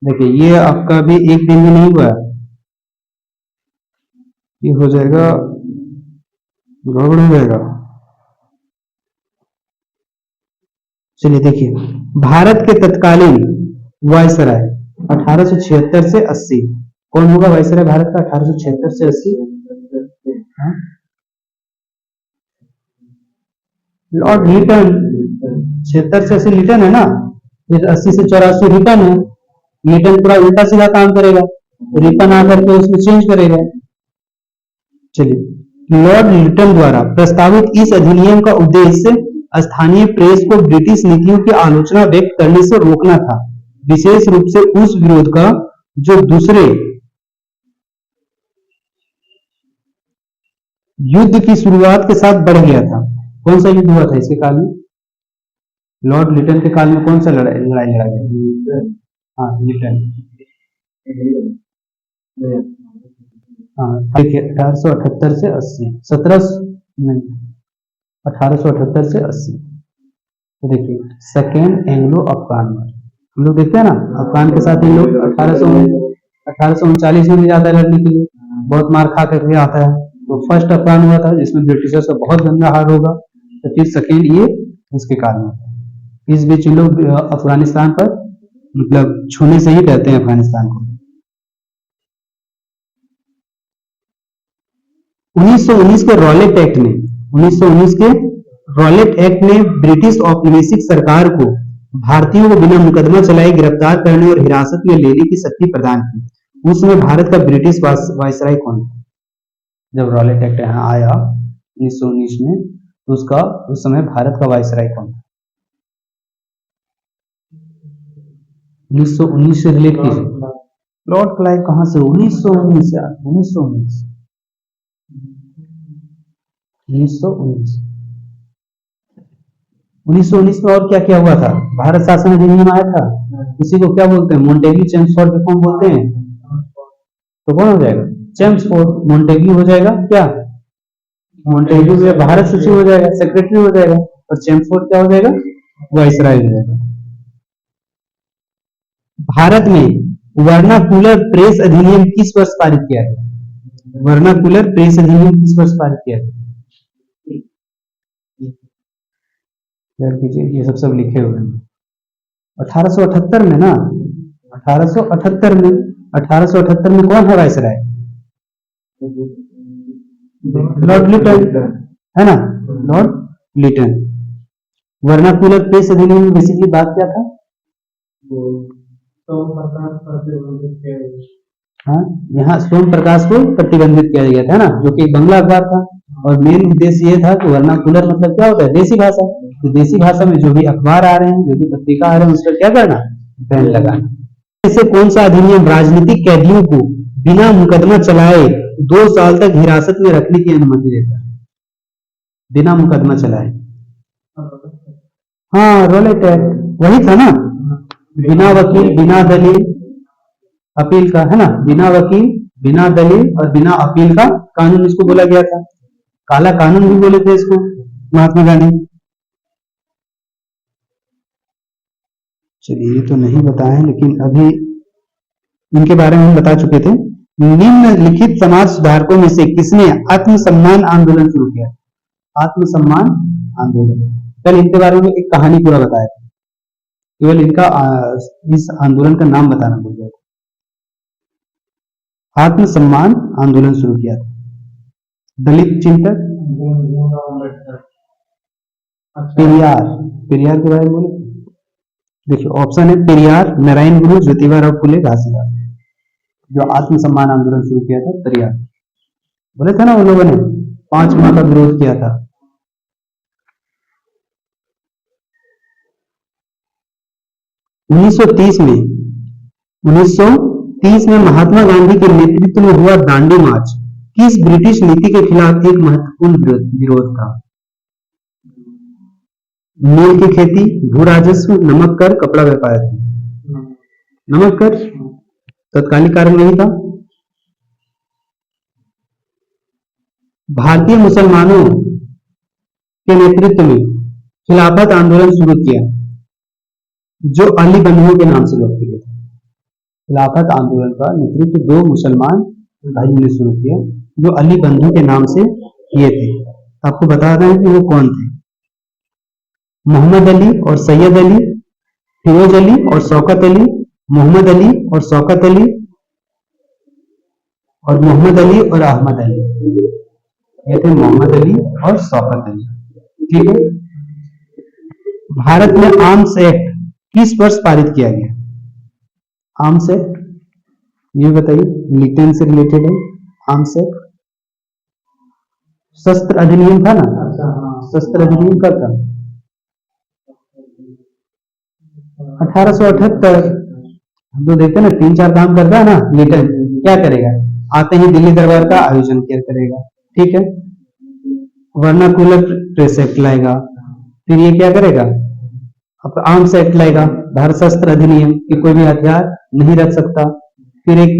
Speaker 1: देखिए ये आपका भी एक दिन में नहीं हुआ, ये हो जाएगा, गड़बड़ हो जाएगा। चलिए देखिए, भारत के तत्कालीन वायसराय 1876 से 80, कौन होगा वायसराय भारत का 1876 से 80, लॉर्ड लिटन। 76 से 80 लिटन है ना, फिर 80 से 84 रिपन है। लिटन पूरा उल्टा सीधा काम करेगा, रिपन आकर के उसमें चेंज करेगा। चलिए, लॉर्ड लिटन द्वारा प्रस्तावित इस अधिनियम का उद्देश्य स्थानीय प्रेस को ब्रिटिश नीतियों की आलोचना व्यक्त करने से रोकना था, विशेष रूप से उस विरोध का जो दूसरे युद्ध की शुरुआत के साथ बढ़ गया था। कौन सा युद्ध हुआ था इसके काल में, लॉर्ड लिटन के काल में कौन सा लड़ाई लड़ा गया, हाँ लिटन। हाँ देखिए, 1878 से 80, 1878 से 80। तो देखिए, सेकेंड एंग्लो अफगान वार, हम लोग देखते हैं ना, अफगान के साथ इन लोग 1839 में भी जाता है लड़ने के लिए, बहुत मार खा करके आता है। तो फर्स्ट अफगान हुआ था जिसमें ब्रिटिशर्स का बहुत गंदा हाल होगा, तो फिर सेकेंड ये इसके काल में। इस बीच इन लोग अफगानिस्तान पर मतलब छूने से ही डरते हैं अफगानिस्तान को। 1919 के रॉलेट एक्ट ने 1919 के रॉलेट एक्ट ने ब्रिटिश औपनिवेशिक सरकार को भारतीयों को बिना मुकदमा चलाए गिरफ्तार करने और हिरासत में लेने की शक्ति प्रदान की। उस समय भारत का ब्रिटिश वायसराय कौन था? जब रॉलेट एक्ट यहाँ आया 1919 में, तो उसका उस समय भारत का वायसराय कौन था? 1919 से रिलेट कीजिए। लॉर्ड क्लाइव कहां से? 1919 यार, 1919 1919 में और क्या क्या हुआ था? भारत शासन अधिनियम आया था, उसी को क्या बोलते हैं? मोंटेग्यू चेम्सफोर्ड रिफॉर्म बोलते हैं। तो कौन हो जाएगा? चेम्सफोर्ड। मोंटेग्यू हो जाएगा क्या? मोंटेग्यू में भारत सचिव हो जाएगा, सेक्रेटरी हो जाएगा, और चेम्सफोर्ड क्या हो जाएगा? वाइसराय हो जाएगा। भारत में वर्नाकुलर प्रेस अधिनियम किस वर्ष पारित किया गया? वर्नाकुलर प्रेस अधिनियम किस वर्ष पारित किया गया? यार कीजिए, ये सब लिखे हुए हैं। 1878 में ना, 1878 में 1878 में कौन है वाइसराय? लॉर्ड लिटन, है ना, लॉर्ड लिटन। वर्नाकुलर प्रेस अधिनियम में बेसिकली बात क्या था? हाँ, यहाँ सोम प्रकाश को प्रतिबंधित किया गया था ना, जो कि बंगला अखबार था, और मेन उद्देश्य ये था कि वर्नाकुलर मतलब क्या होता है? देसी भाषा। तो देसी भाषा में जो भी अखबार आ रहे हैं, जो भी पत्रिका आ रहे हैं, उस पर क्या करना? बैन लगाना। ऐसे कौन सा अधिनियम राजनीतिक कैदियों को बिना मुकदमा चलाए 2 साल तक हिरासत में रखने की अनुमति देता है? बिना मुकदमा चलाए। हाँ, रॉलेट एक्ट वही था ना, बिना वकील बिना दलील अपील का, है ना, बिना वकील बिना दलील और बिना अपील का कानून इसको बोला गया था। काला कानून भी बोले थे इसको महात्मा गांधी। चलिए, ये तो नहीं बताए, लेकिन अभी इनके बारे में हम बता चुके थे। निम्नलिखित समाज सुधारकों में से किसने आत्मसम्मान आंदोलन शुरू किया? आत्मसम्मान आंदोलन। कल इनके बारे में एक कहानी पूरा बताया था, केवल इनका इस आंदोलन का नाम बताना भूल गया था। आत्मसम्मान आंदोलन शुरू किया था दलित चिंतक पेरियार। पेरियार के बारे में बोले, देखिए ऑप्शन है पेरियार, नारायण गुरु, ज्योतिबा फुले, घासीदास। जो आत्मसम्मान आंदोलन शुरू किया था पेरियार। बोले थे ना उन लोगों ने 5 माह का विरोध किया था। उन्नीस सौ तीस में महात्मा गांधी के नेतृत्व में हुआ दांडी मार्च किस ब्रिटिश नीति के खिलाफ एक महत्वपूर्ण विरोध था? नील की खेती, भू राजस्व, नमक कर, कपड़ा व्यापार। नमक कर तत्कालिक कारण नहीं था। भारतीय मुसलमानों के नेतृत्व में खिलाफत आंदोलन शुरू किया जो अली बंधुओं के नाम से लोकप्रिय था। खिलाफत आंदोलन का नेतृत्व 2 मुसलमान भाइयों ने शुरू किया जो अली बंधु के नाम से किए थे। आपको बता रहे हैं कि वो कौन थे? मोहम्मद अली और सैयद अली, फिरोज अली और शौकत अली, मोहम्मद अली और शौकत अली, और मोहम्मद अली और अहमद अली। ये थे मोहम्मद अली और शौकत अली। ठीक है। भारत में आर्म्स एक्ट किस वर्ष पारित किया गया? आर्म्स एक्ट ये बताइए, लिटन से रिलेटेड है। आर्म्स एक्ट शस्त्र अधिनियम था ना? शस्त्र अधिनियम कब था? 1878। हम तो देखते हैं ना, 3-4 काम करता है ना लिटन। क्या करेगा? आते ही दिल्ली दरबार का आयोजन करेगा, ठीक है, वर्नाकुलर प्रेस एक्ट लाएगा, फिर ये क्या करेगा? अब आर्म्स एक्ट लाएगा, भारत शस्त्र अधिनियम कि कोई भी हथियार नहीं रख सकता। फिर एक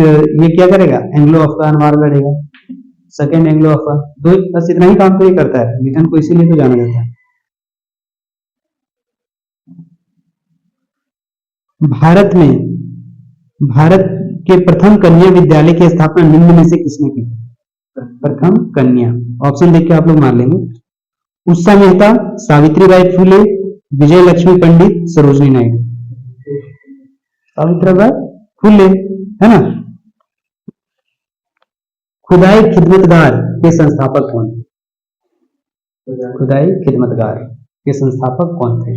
Speaker 1: ये क्या करेगा? एंग्लो अफगान वार लड़ेगा, सेकेंड एंग्लो अफगान। दो, बस इतना ही काम तो ये करता है लिटन को, इसीलिए तो जाना जाता है। भारत के प्रथम कन्या विद्यालय की स्थापना निम्न में से किसने की? प्रथम कन्या, ऑप्शन देख के आप लोग मार लेंगे। उषा मेहता, सावित्रीबाई फुले, विजय लक्ष्मी पंडित, सरोजनी नायडू। सावित्रीबाई फुले, है ना। खुदाई खिदमतगार के संस्थापक कौन थे? खुदाई खिदमतगार के संस्थापक कौन थे?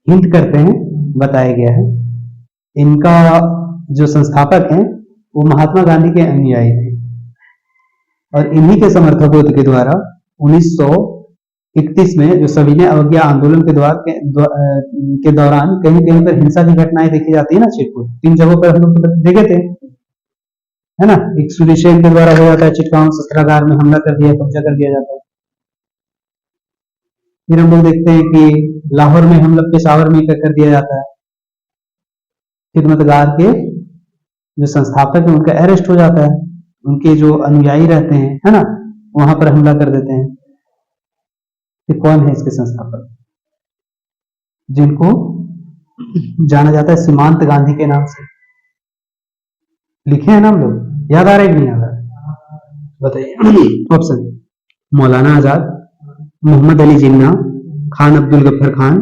Speaker 1: हिंट करते हैं, बताया गया है। इनका जो संस्थापक हैं वो महात्मा गांधी के अनुयायी थे और इन्हीं के समर्थकों के द्वारा 1931 में जो सविनय अवज्ञा आंदोलन के दौरान कहीं कहीं पर हिंसा की घटनाएं देखी जाती है ना। चिटकुट 3 जगहों पर हम लोग देखे थे, है ना। एक सुरिशेन के द्वारा हो जाता है, चिटगांव शस्त्रागार में हमला कर दिया, कब्जा कर दिया जाता है। फिर हम लोग देखते हैं कि लाहौर में हमला पेशावर में कर दिया जाता है। खिदमतगार के जो संस्थापक है उनका अरेस्ट हो जाता है, उनके जो अनुयायी रहते हैं, है ना, वहां पर हमला कर देते हैं। कि कौन है इसके संस्थापक, जिनको जाना जाता है सीमांत गांधी के नाम से? लिखे हैं ना हम लोग, याद आ रहा है कि नहीं याद आ रहा? बताइए। ऑप्शन: मौलाना आजाद, मोहम्मद अली जिन्ना, खान अब्दुल गफ्फर खान,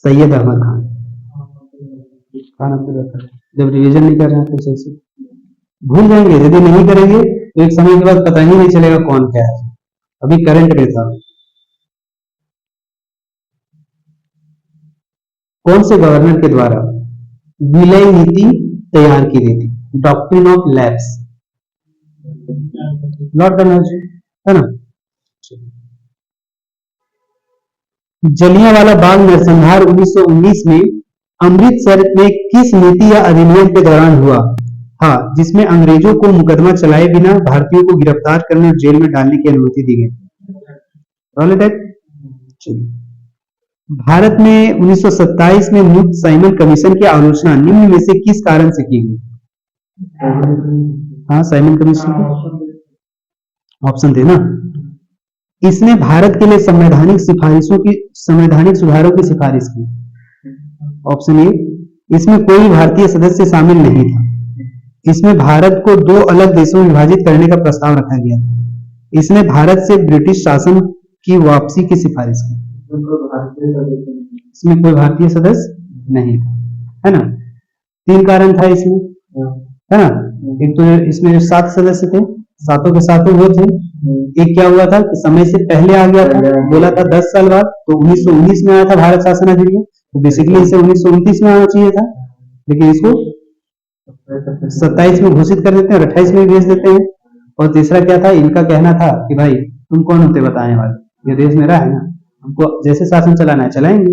Speaker 1: सैयद अहमद खान। खान अब्दुल गफ्फर। जब रिवीजन नहीं कर रहे हैं तो सही से भूल जाएंगे, यदि नहीं करेंगे तो एक समय के बाद पता ही नहीं चलेगा कौन क्या है। अभी करंट में था। कौन से गवर्नर के द्वारा विलय नीति तैयार की गई थी? Doctrine of lapse, Lord Dalhousie, है ना। जलियांवाला बाग नरसंहार 1919 में अमृतसर में किस नीति या अधिनियम के दौरान हुआ था जिसमें अंग्रेजों को मुकदमा चलाए बिना भारतीयों को गिरफ्तार करने और जेल में डालने की अनुमति दी गई? भारत में 1927 में नियुक्त साइमन कमीशन की आलोचना निम्न में से किस कारण से की गई? हाँ, साइमन कमीशन ऑप्शन थे ना। इसने भारत के लिए संवैधानिक सुधारों की सिफारिश की। ऑप्शन ए, इसमें कोई भारतीय सदस्य शामिल नहीं था। इसमें भारत को 2 अलग देशों में विभाजित करने का प्रस्ताव रखा गया था। इसने भारत से ब्रिटिश शासन की वापसी की सिफारिश की। इसमें कोई भारतीय सदस्य नहीं था, है ना। 3 कारण था इसमें, है ना। एक तो इसमें 7 सदस्य थे, सातों के सातों वो थे। एक क्या हुआ था कि समय से पहले आ गया था, बोला था 10 साल बाद, तो 1919 में आया था भारत शासन अधिनियम, तो बेसिकली इसे 1929 में आना चाहिए था, लेकिन इसको 27 में घोषित कर देते हैं और 28 में भेज देते हैं। और तीसरा क्या था, इनका कहना था कि भाई तुम कौन होते बताने वाले, ये देश मेरा है ना, हमको जैसे शासन चलाना है चलाएंगे।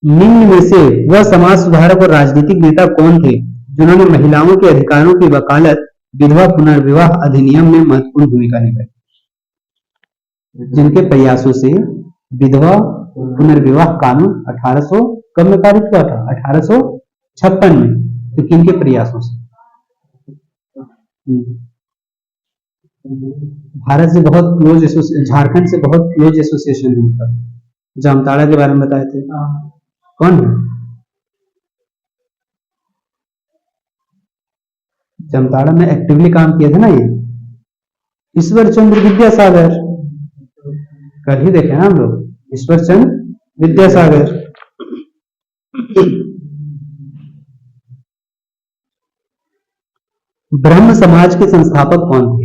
Speaker 1: निम्न में से वह समाज सुधारक और राजनीतिक नेता कौन थे जिन्होंने महिलाओं के अधिकारों की वकालत विधवा पुनर्विवाह अधिनियम में महत्वपूर्ण भूमिका निभाई? जिनके प्रयासों से विधवा पुनर्विवाह कानून 1800 कब में पारित हुआ था? 1856 में। तो किनके प्रयासों से? भारत से बहुत क्लोज, झारखंड से बहुत क्लोज एसोसिएशन है उनका। जामताड़ा के बारे में बताए थे, कौन है? जामताड़ा में एक्टिवली काम किए थे ना ये ईश्वर चंद्र विद्यासागर। कल ही देखे ना हम लोग, ईश्वर चंद्र विद्यासागर। ब्रह्म समाज के संस्थापक कौन थे?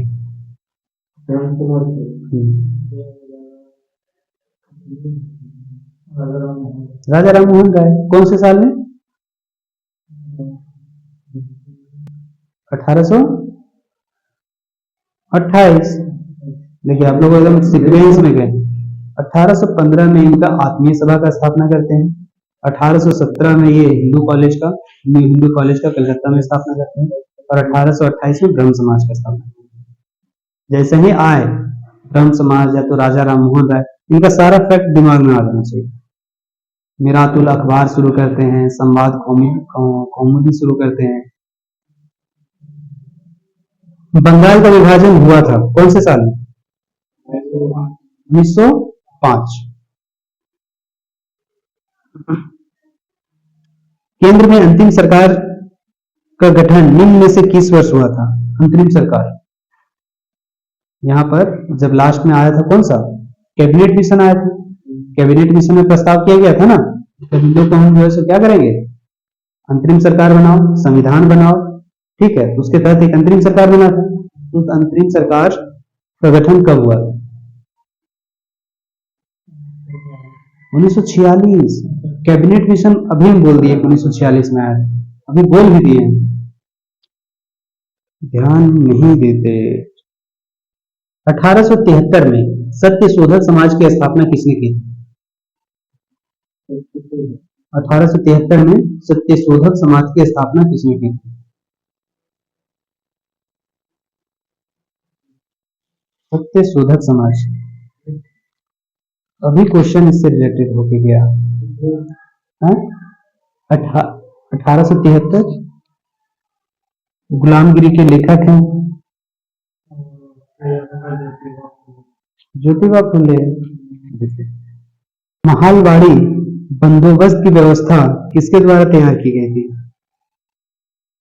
Speaker 1: राजा राम मोहन राय। कौन से साल में? 1828। देखिए आप लोग एकदम सीक्वेंस में गए। 1815 में इनका आत्मीय सभा का स्थापना करते हैं। 1817 में ये हिंदू कॉलेज का कलकत्ता में स्थापना करते हैं और 1828 में ब्रह्म समाज का स्थापना करते हैं। जैसे ही आए ब्रह्म समाज या तो राजा राम मोहन राय, इनका सारा फैक्ट दिमाग में आ जाना चाहिए। मिरातुल अखबार शुरू करते हैं, संवाद कौमुदी शुरू करते हैं। बंगाल का विभाजन हुआ था कौन से साल में? 1905। केंद्र में अंतिम सरकार का गठन निम्न में से किस वर्ष हुआ था? अंतरिम सरकार यहां पर जब लास्ट में आया था कौन सा? कैबिनेट मिशन आया था। कैबिनेट मिशन में प्रस्ताव किया गया था ना तो हिंदू को हम जो है सो क्या करेंगे, अंतरिम सरकार बनाओ, संविधान बनाओ, ठीक है। तो उसके तहत एक अंतरिम सरकार बना था। तो अंतरिम सरकार का गठन कब हुआ? 1946। कैबिनेट मिशन अभी हम बोल दिए 1946 में आया, अभी बोल भी दिए, ध्यान नहीं देते। 1873 में सत्य शोधक समाज की स्थापना किसने की? 1873 में सत्य शोधक समाज की स्थापना किसने की? सत्य शोधक समाज, अभी क्वेश्चन इससे रिलेटेड होके गया है। 1873, गुलामगिरी के लेखक हैं ज्योतिबा फुले। महालवाड़ी बंदोबस्त की व्यवस्था किसके द्वारा तैयार की गई थी?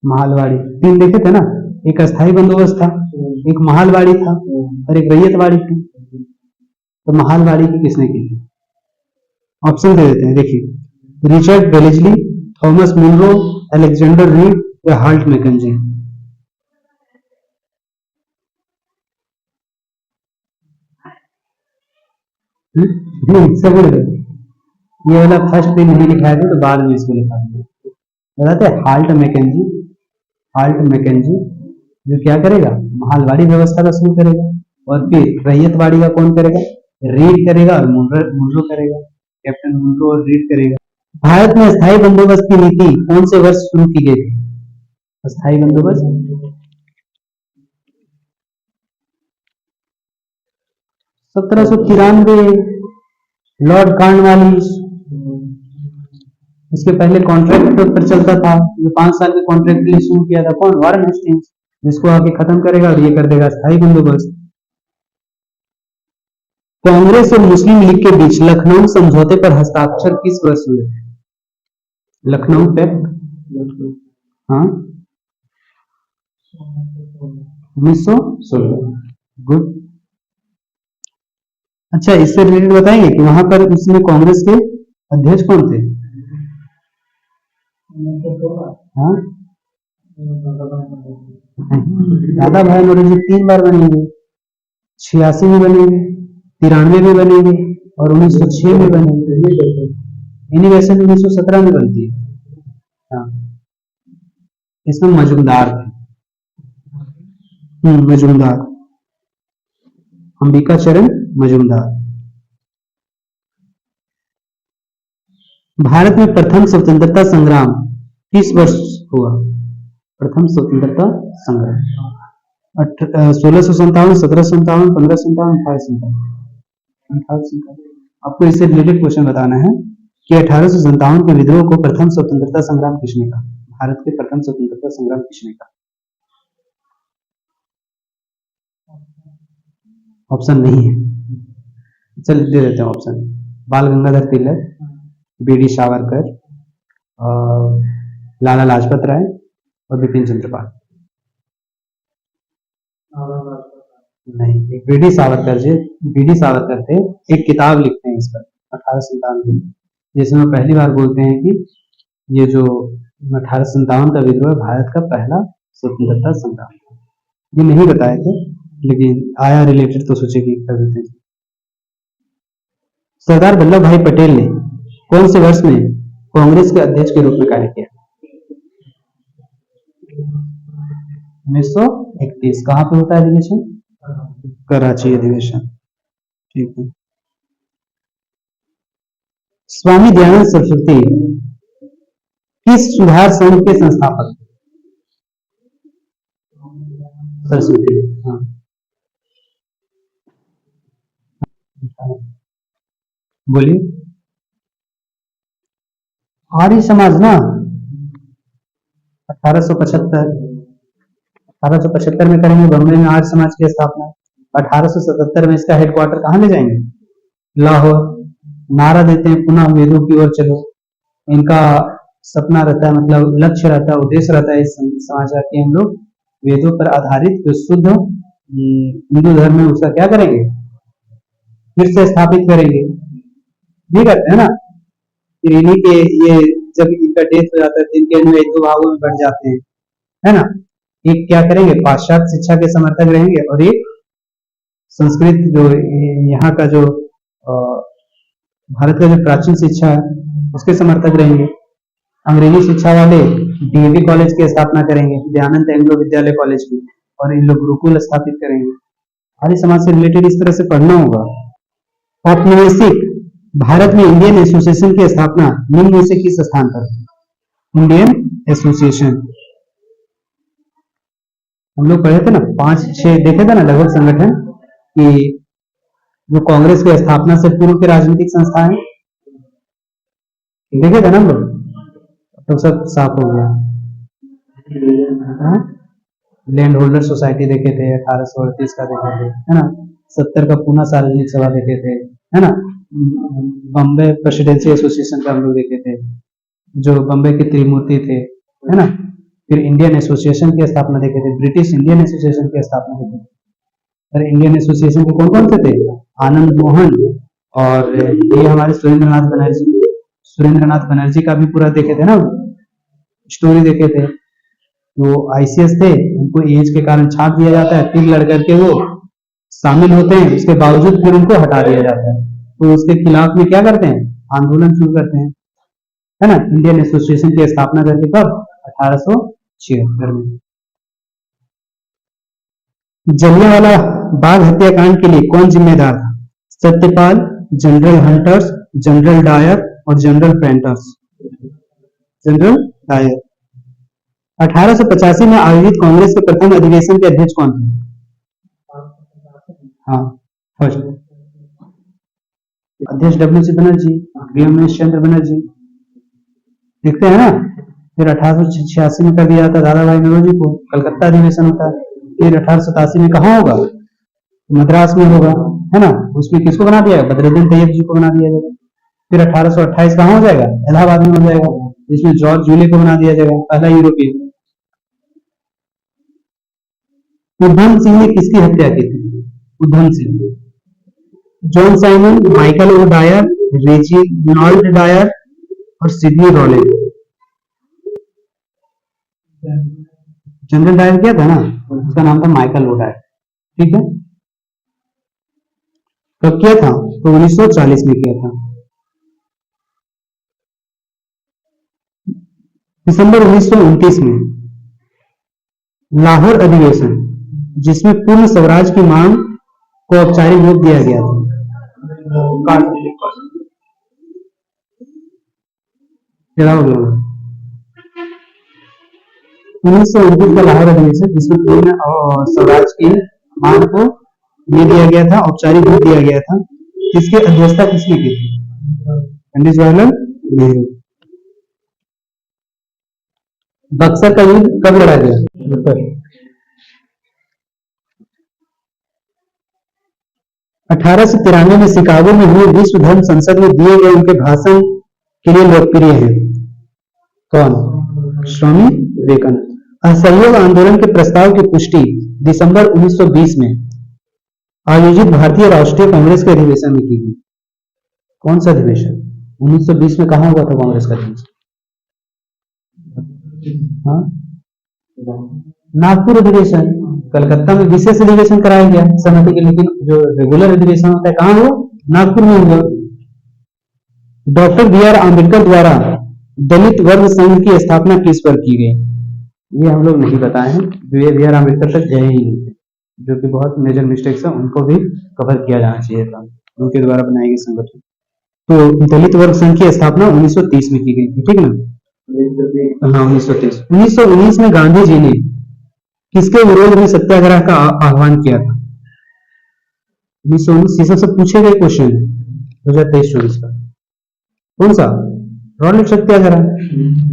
Speaker 1: महालवाड़ी तीन देखे थे ना, एक अस्थाई बंदोबस्त था, एक महालवाड़ी था और एक रैयतवाड़ी थी। तो महालवाड़ी की किसने की थी? ऑप्शन दे देते हैं, देखिए, Richard Wellesley, Thomas Munro, Alexander Read या हाल्ट मैकेंजी। सब बोल दो। ये वाला फर्स्ट पे नहीं लिखा है तो बाद में इसको लिखा दिया। बताते हैं हाल्ट मैकेंजी, हाल्ट मैकेंजी जो क्या करेगा, महालवाड़ी व्यवस्था का शुरू करेगा, और फिर रैयतवाड़ी का कौन करेगा, रीड करेगा और मुनरो करेगा, कैप्टन मुनरो और रीड करेगा। भारत में अस्थायी बंदोबस्त की नीति कौन से वर्ष शुरू की गई थी? अस्थायी बंदोबस्त 1793, लॉर्ड कॉर्नवालिस। इसके पहले कॉन्ट्रैक्ट पर चलता था, जो 5 साल के कॉन्ट्रैक्ट के लिए शुरू किया था, कौन? वारेन हेस्टिंग्स, जिसको आगे खत्म करेगा और ये कर देगा अस्थायी बंदोबस्त। कांग्रेस और मुस्लिम लीग के बीच लखनऊ समझौते पर हस्ताक्षर किस वर्ष हुए? लखनऊ पैक्ट, हाँ, 1916। गुड। अच्छा, इससे रिलेटेड बताएंगे कि वहां पर उसमें कांग्रेस के अध्यक्ष कौन थे? हाँ, दादा भाई नौरोजी 3 बार बनेंगे, 86 में बनेंगे, 93 में बनेंगे और 1906 में बनेंगे। इनिवेशन 1917 में बनती है। हाँ, इसमें मजुमदार थे, मजुमदार, अंबिका चरण मजुमदार। भारत में प्रथम स्वतंत्रता संग्राम किस वर्ष हुआ? प्रथम स्वतंत्रता संग्राम 1657, 1757, 1557, 1857। आपको इससे रिलेटेड क्वेश्चन बताना है कि 1857 के विद्रोह को प्रथम स्वतंत्रता संग्राम किसने कहा? भारत के प्रथम स्वतंत्रता संग्राम किसने कहा? ऑप्शन नहीं है, चल दे देते हैं ऑप्शन। बाल गंगाधर तिलक, बी.डी. सावरकर, लाला लाजपत राय और बिपिन चंद्र पाल। नहीं, एक बी.डी. सावरकर जी, बी.डी. सावरकर थे, एक किताब लिखते हैं इस पर 1857 में, जिसमें वो पहली बार बोलते हैं कि ये जो 1857 का विद्रोह भारत का पहला स्वतंत्रता संग्राम था। ये नहीं बताए थे, लेकिन आया रिलेटेड तो सोचे कि कर देते हैं। सरदार वल्लभ भाई पटेल ने कौन से वर्ष में कांग्रेस के अध्यक्ष के रूप में कार्य किया? 1931। कहां पे होता है अधिवेशन? कराची अधिवेशन, ठीक है। स्वामी दयानंद सरस्वती किस सुधार संघ के संस्थापक? सरस्वती, हाँ, बोलिए। आर्य समाज ना, 1875 में करेंगे बम्बई में आर्य समाज की स्थापना। 1877 में इसका हेडक्वार्टर कहां ले जाएंगे? लाहौर। नारा देते हैं पुनः वेदों की ओर चलो। इनका सपना रहता है, मतलब लक्ष्य रहता है, उद्देश्य रहता है इस समाचार की हम लोग वेदों पर आधारित जो शुद्ध हिंदू धर्म में उसका क्या करेंगे, फिर से स्थापित करेंगे। ये करते हैं ना, फिर इन्हीं के ये जब इनका डेथ हो जाता है तो इनके अनुयायी दो भागों में बढ़ जाते हैं, है ना। एक क्या करेंगे, पाश्चात्य शिक्षा के समर्थक रहेंगे, और एक संस्कृत जो यहाँ का जो भारत का जो प्राचीन शिक्षा है उसके समर्थक रहेंगे। अंग्रेजी शिक्षा वाले डीएवी कॉलेज की स्थापना करेंगे, दयानंद एंग्लो विद्यालय कॉलेज की, और इन लोग गुरुकुल स्थापित करेंगे। आर्य समाज से रिलेटेड इस तरह से पढ़ना होगा। औपनिवेशिक भारत में इंडियन एसोसिएशन की स्थापना निम्न में से किस स्थान पर? इंडियन एसोसिएशन हम लोग पढ़े थे ना, 5-6 देखे थे ना लगभग संगठन कि जो कांग्रेस की स्थापना से पूर्व के राजनीतिक संस्था है, देखे थे ना हम लोग, तो सब साफ हो गया। लैंड होल्डर सोसाइटी देखे थे, 1838 का देखे थे, है ना। 70 का पूना सार्वजनिक सभा देखे थे, है ना। बॉम्बे प्रेसिडेंसी एसोसिएशन का हम लोग देखे थे, जो बॉम्बे के त्रिमूर्ति थे, है ना। फिर इंडियन एसोसिएशन की स्थापना देखे थे, ब्रिटिश इंडियन एसोसिएशन की स्थापना देखे थे। और इंडियन एसोसिएशन के कौन कौन से थे? आनंद मोहन, और ये हमारे सुरेंद्रनाथ बनर्जी। सुरेंद्रनाथ बनर्जी का भी पूरा देखे थे ना, स्टोरी देखे थे। वो आईसीएस थे, उनको एज के कारण छाप दिया जाता है, फिर लड़ करके वो शामिल होते हैं, उसके बावजूद फिर उनको हटा दिया जाता है। तो उसके खिलाफ में क्या करते हैं? आंदोलन शुरू करते हैं, है ना। इंडियन एसोसिएशन की स्थापना करके कब? 1876 में। जलियांवाला बाग हत्याकांड के लिए कौन जिम्मेदार था? Satyapal, General Hunters, General Dyer और जनरल प्रेंटर्स। General Dyer. 1885 में आयोजित कांग्रेस के प्रथम अधिवेशन के अध्यक्ष कौन थे? हाँ, फर्स्ट अध्यक्ष डब्ल्यू.सी. बनर्जी, गृहमंत्री चंद्र बनर्जी। देखते हैं ना। फिर 1886 में कर दिया जाता दादा भाई नौरोजी को, कलकत्ता अधिवेशन होता है। फिर 1887 में कहाँ होगा? मद्रास में होगा, है ना। उसमें किसको बना दिया? बदरुद्दीन तैयब जी को बना दिया जाएगा। फिर 1828 कहाँ हो जाएगा? इलाहाबाद में हो जाएगा, जिसमें जॉर्ज जूले को बना दिया जाएगा, पहला यूरोपियन। उधम सिंह ने किसकी हत्या की थी? Udham Singh, John Simon, Michael O Dyer, Reginald Dyer और सिडनी रॉलेट। जनरल डायर क्या था ना, उसका नाम था माइकल ओ डायर, ठीक है। कब किया था? तो 1940 में किया था, दिसंबर 1929 में। लाहौर अधिवेशन, जिसमें पूर्ण स्वराज की मांग को औपचारिक रूप दिया गया था। क्या हो गया? 1929 का लाहौर अधिवेशन, जिसमें पूर्ण स्वराज की मांग को ये दिया गया था, औपचारिक रूप दिया गया था। इसकी अध्यक्षता किसने की थी? पंडित जवाहरलाल नेहरू। बक्सर का युद्ध कब लड़ा गया? 1893 में शिकागो में हुए विश्व धर्म संसद में दिए गए उनके भाषण के लिए लोकप्रिय है। कौन? स्वामी विवेकानंद। असहयोग आंदोलन के प्रस्ताव की पुष्टि दिसंबर 1920 में आयोजित भारतीय राष्ट्रीय कांग्रेस के अधिवेशन में की गई। कौन सा अधिवेशन? 1920 में कहां हुआ था कांग्रेस का अधिवेशन? हाँ, नागपुर अधिवेशन। कलकत्ता में विशेष अधिवेशन कराया गया समिति के, लेकिन जो रेगुलर अधिवेशन होता है कहां हुआ? नागपुर में हुआ। डॉक्टर बी आर अम्बेडकर द्वारा दलित वर्ग संघ की स्थापना किस पर की गई? ये हम लोग नहीं बताए हैं, बी आर अम्बेडकर तक गए ही नहीं थे, जो कि बहुत मेजर मिस्टेक्स है, उनको भी कवर किया जाना चाहिए था, उनके द्वारा बनाई गई संगठन। तो दलित वर्ग संघ की स्थापना 1930 में की गई थी, ठीक ना। हाँ, 1930। 1919 में गांधी जी ने किसके विरोध में सत्याग्रह का आह्वान किया था? 1919 सबसे पूछे गए क्वेश्चन है 2023-24 का। कौन सा? रॉलेट सत्याग्रह।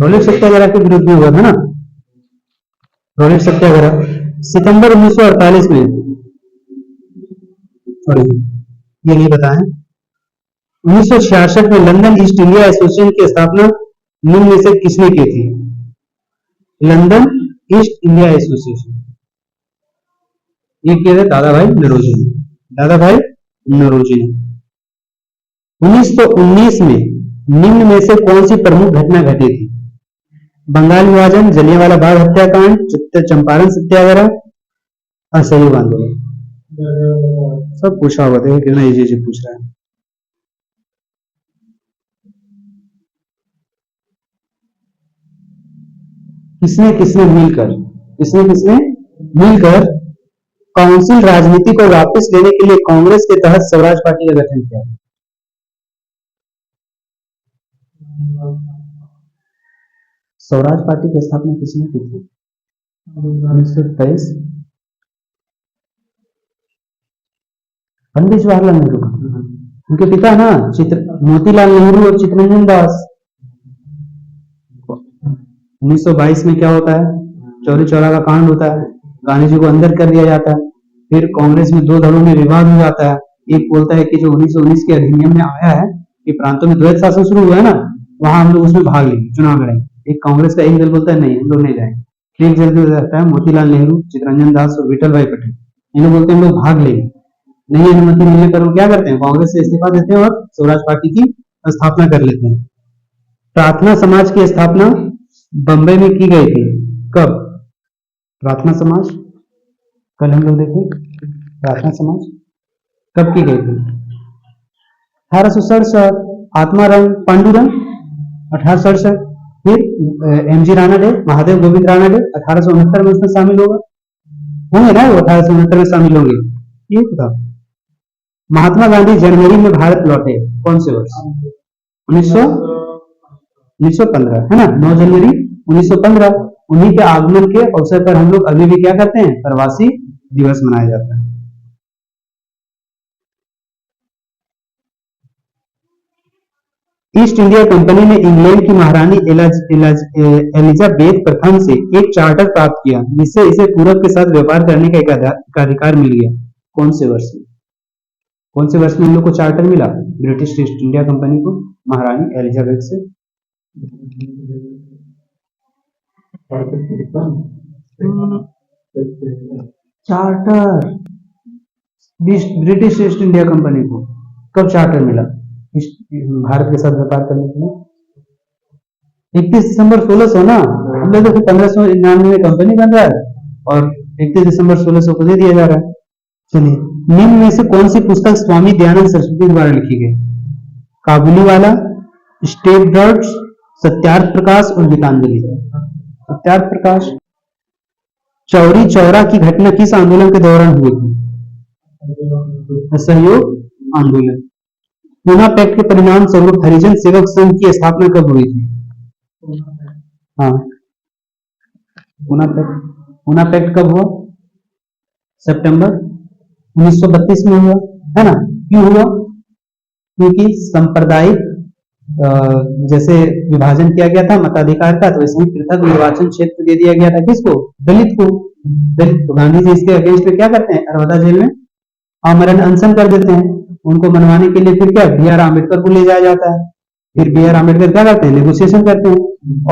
Speaker 1: रॉलेट सत्याग्रह के विरुद्ध में हुआ था ना, रॉलेट सत्याग्रह। सितंबर 1948 में, सॉरी ये नहीं बताया, 1966 में लंदन ईस्ट इंडिया एसोसिएशन की स्थापना निम्न में से किसने की थी? लंदन ईस्ट इंडिया एसोसिएशन ये किया था दादा भाई नौरोजी ने। दादा भाई नौरोजी ने 1919 में निम्न में से कौन सी प्रमुख घटना घटी थी? बंगाल विभाजन, जलियांवाला बाग हत्याकांड, चंपारण सत्याग्रह, असहयोग आंदोलन। सब पूछा होगा, देखो कितना इजी पूछ रहा है। किसने किसने मिलकर काउंसिल राजनीति को वापस लेने के लिए कांग्रेस के तहत स्वराज पार्टी का गठन किया? स्वराज पार्टी की स्थापना किसने की थी? 1923 पंडित जवाहरलाल नेहरू का। उनके पिता ना मोतीलाल नेहरू और चित्तरंजन दास। 1922 में क्या होता है? चौरी चौरा का कांड होता है, गांधी जी को अंदर कर दिया जाता है। फिर कांग्रेस में दो दलों में विवाद हो जाता है। एक बोलता है कि जो 1919 के अधिनियम में आया है कि प्रांतों में द्वैत शासन शुरू हुआ है ना, वहां हम लोग उसमें भाग लेंगे, चुनाव लड़ेंगे। एक कांग्रेस का एक दल बोलता है नहीं, हम लोग नहीं जाएंगे। एक दल रहता है मोतीलाल नेहरू, चित्तरंजन दास और विठल भाई पटेल। इन लोग बोलते हैं हम लोग भाग लेंगे। नहीं अनुमति मिलने पर वो क्या करते हैं? कांग्रेस से इस्तीफा देते हैं और स्वराज पार्टी की स्थापना कर लेते हैं। प्रार्थना समाज की स्थापना बंबई में की गई थी। कब? प्रार्थना समाज कल हम लोग देखें, प्रार्थना समाज कब की गई थी? 1867। आत्माराम पांडुरंग 1867। फिर MG Rana day, Mahadev Govind Rana day 1869 में उसमें शामिल होंगे ना, वो 1869 में शामिल होंगे। ये था। महात्मा गांधी जनवरी में भारत लौटे, कौन से वर्ष? 1915 है ना, 9 जनवरी 1915। उन्हीं के आगमन के अवसर पर हम लोग अभी भी क्या करते हैं? प्रवासी दिवस मनाया जाता है। ईस्ट इंडिया कंपनी ने इंग्लैंड की महारानी एलिजाबेथ प्रथम से एक चार्टर प्राप्त किया, जिससे इसे पूरब के साथ व्यापार करने का एक अधिकार मिल गया। कौन से वर्ष में? कौन से वर्ष में इन लोग को चार्टर मिला ब्रिटिश ईस्ट इंडिया कंपनी को महारानी एलिजाबेथ से? Charter British east India company को कब चार्टर मिला भारत के साथ व्यापार करने के लिए? 31 दिसंबर 1600 ना। हम लोग 1599 में कंपनी बन रहा है और 31 दिसंबर 1600 को दे दिया जा रहा है। चलिए, निम्न में से कौन सी पुस्तक स्वामी दयानंद सरस्वती द्वारा लिखी गई? काबुली वाला, स्टेप ड्रॉट्स, सत्यार्थ प्रकाश और गीतांजलि। सत्यार्थ प्रकाश। चौरी चौरा की घटना किस आंदोलन के दौरान हुई थी? असहयोग आंदोलन। पूना पैक्ट के परिणाम स्वरूप हरिजन सेवक संघ की स्थापना कब हुई थी? हाँ, पूना पैक्ट कब हुआ? सितंबर 1932 में हुआ है ना। क्यों हुआ? क्योंकि सांप्रदायिक जैसे विभाजन किया गया था मताधिकार का, तो वैसे ही पृथक निर्वाचन क्षेत्र दे दिया गया था। किसको? दलित को। दलित तो गांधी जी इसके अगेंस्ट में क्या करते हैं? अरवदा जेल में आमरण अनशन कर देते हैं। उनको मनवाने के लिए फिर क्या बी.आर. आम्बेडकर को ले जाया जाता है। फिर बी.आर. आम्बेडकर क्या करते हैं? नेगोशिएशन करते हैं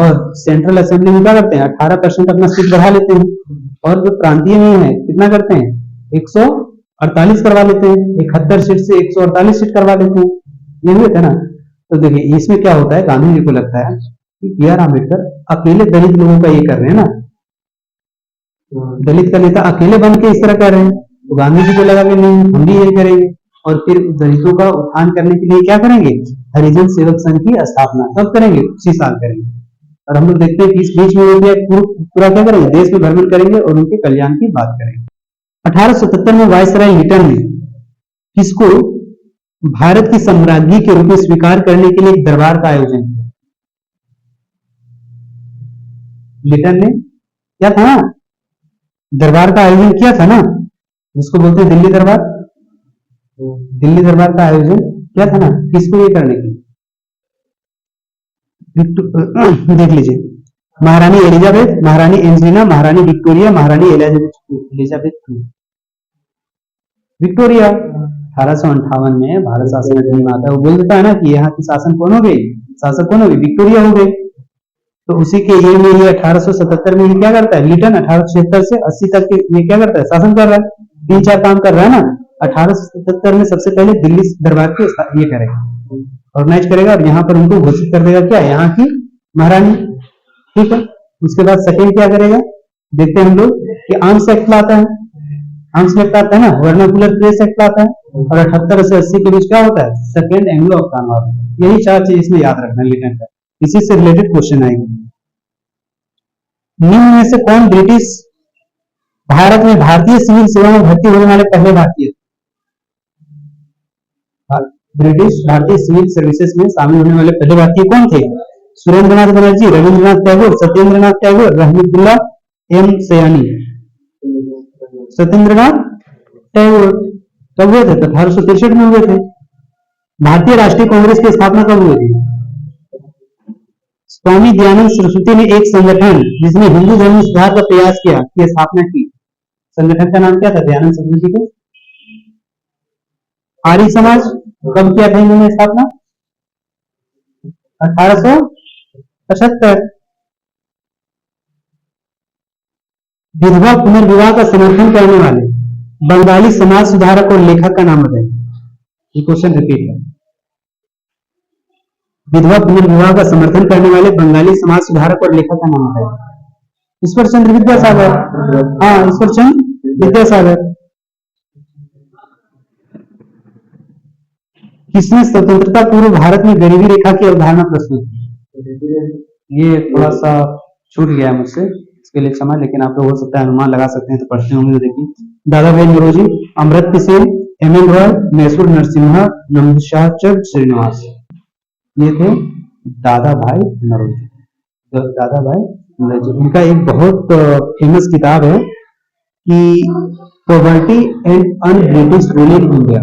Speaker 1: और सेंट्रल असेंबली में क्या करते हैं? 18% अपना सीट बढ़ा लेते हैं। और जो प्रांतीय में है कितना करते हैं? 148 करवा लेते हैं। 71 सीट से 148 सीट करवा लेते हैं। ये हुए थे ना। तो देखिए इसमें क्या होता है, गांधी जी को लगता है कि बी.आर. आम्बेडकर अकेले दलित लोगों का ये कर रहे हैं ना, दलित का नेता अकेले बन के इस तरह कर रहे हैं। तो गांधी जी को लगा कि नहीं, हम भी यही करेंगे और फिर दलितों का उत्थान करने के लिए क्या करेंगे? हरिजन सेवक संघ की स्थापना कब करेंगे? उसी साल करेंगे। और हम लोग देखते हैं कि इस बीच में पूरा क्या करेंगे? देश में भ्रमण करेंगे और उनके कल्याण की बात करेंगे। 1877 में वायसराय लिटन ने किसको भारत की सम्राज्ञी के रूप में स्वीकार करने के लिए एक दरबार का आयोजन किया? लिटन ने क्या था ना, दरबार का आयोजन किया था ना, जिसको बोलते हैं दिल्ली दरबार। दिल्ली दरबार का आयोजन किया था ना, किसको ये करने के लिए? देख लीजिए, महारानी एलिजाबेथ, महारानी एंजेलिना, महारानी विक्टोरिया, महारानी एलिजाबेथ विक्टोरिया। 1858 में भारत शासन अधिनियम आता है, वो बोल देता है ना कि यहाँ की शासन कौन हो गई? शासक कौन हो गई? विक्टोरिया हो गई। तो उसी के ये में ये 1877 में ये क्या करता है? लिटन 1876 से 80 तक के ये क्या करता है? शासन कर रहा है, 3-4 काम कर रहा है ना। 1877 में सबसे पहले दिल्ली दरबार के ये करेगा ऑर्गेनाइज करेगा और यहाँ पर उनको घोषित कर देगा क्या, यहाँ की महारानी। ठीक है, उसके बाद सेकंड क्या करेगा, देखते हैं हम लोग कि आर्म्स एक्ट लाता है, आर्म्स एक्ट आता है ना, वर्नाकुलर प्रेस एक्ट लाता है, और 78 से 80 के बीच क्या होता है, सेकंड एंग्लो अफगान वॉर। यही 4 चीज इसमें याद रखना है लिखने का, इसी से रिलेटेड क्वेश्चन आएगा। निम्न में से कौन ब्रिटिश भारत में भारतीय सिविल सेवा में भर्ती होने वाले पहले भारतीय, ब्रिटिश भारतीय सिविल सर्विसेज में शामिल होने वाले पहले भारतीय कौन थे? सुरेंद्रनाथ बनर्जी, रविंद्रनाथ टैगोर, सत्येंद्रनाथ टैगोर, रहमतुल्लाह एम सयानी। सत्येंद्रनाथ टैगोर कब हुए थे? 1863 में हुए थे। भारतीय राष्ट्रीय कांग्रेस की स्थापना कब हुई थी? स्वामी दयानंद सरस्वती ने एक संगठन जिसने हिंदू धर्म सुधार का प्रयास किया की स्थापना की, संगठन का नाम क्या था दयानंद सरस्वती को? आर्य समाज। कब किया था इन्होंने स्थापना? 1875। विधवा पुनर्विवाह का समर्थन करने वाले बंगाली समाज सुधारक और लेखक का नाम बताइए। ये क्वेश्चन रिपीट है। विधवा पुनर्विवाह का समर्थन करने वाले बंगाली समाज सुधारक और लेखक का नाम बताइए। ईश्वर चंद्र विद्यासागर। हाँ, ईश्वर चंद्र विद्यासागर। किसने स्वतंत्रता पूर्व भारत में गरीबी रेखा की अवधारणा प्रस्तुत की? ये थोड़ा सा छूट गया मुझसे, इसके लिए क्षमा, लेकिन आप लोग हो सकता है अनुमान लगा सकते हैं, तो पढ़ते होंगे। तो देखिए, दादा भाई नौरोजी, अमृत सेन, एम.एन. रॉय, मैसूर नरसिम्हा, नंदशाहचंद श्रीनिवास, ये थे दादा भाई नौरोजी। दादा भाई नौरोजी, इनका एक बहुत फेमस किताब है कि poverty and un British rule in India.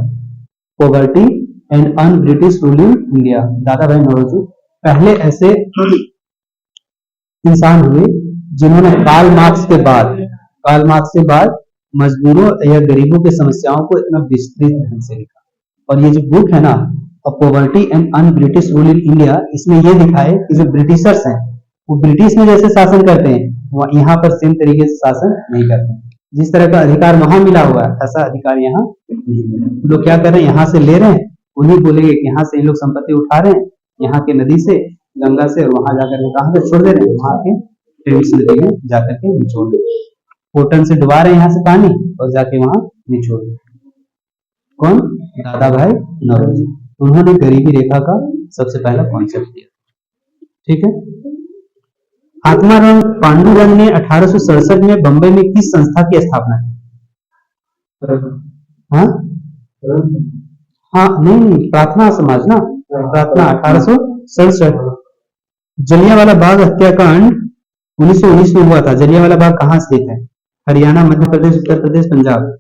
Speaker 1: Poverty and un British rule in India. दादा भाई नौरोजी पहले ऐसे इंसान हुए जिन्होंने कार्ल मार्क्स के बाद मजदूरों या गरीबों की समस्याओं को इतना विस्तृत ढंग से लिखा। और ये जो बुक है ना, poverty and un British rule in India, इसमें ये लिखा है कि जो ब्रिटिशर्स हैं वो ब्रिटिश में जैसे शासन करते हैं, वो यहाँ पर सेम तरीके से शासन नहीं करते। जिस तरह का अधिकार वहां मिला हुआ है, ऐसा अधिकार यहाँ नहीं मिला। लोग क्या कर रहे हैं, यहाँ से ले रहे हैं, उन्हीं बोलेंगे कि यहाँ से इन लोग संपत्ति उठा रहे हैं, यहाँ के नदी से, गंगा से, और वहां जाकर कहां पे छोड़ दे रहे हैं, वहां के टेम्स नदी में जाकर के निचोड़ दे रहे हैं। पोटन से डुबा रहे हैं यहाँ से पानी और जाके वहां निचोड़ दे। कौन? दादा भाई नौरोजी। उन्होंने गरीबी रेखा का सबसे पहला कॉन्सेप्ट दिया। ठीक है। आत्माराम पांडुरंग ने 1867 में बंबई में किस संस्था की स्थापना की? हाँ हाँ, नहीं, प्रार्थना समाज ना, प्रार्थना 1867। जलियांवाला बाग हत्याकांड 1919 में हुआ था। जलियांवाला बाग कहाँ स्थित है? हरियाणा, मध्य प्रदेश, उत्तर प्रदेश, पंजाब।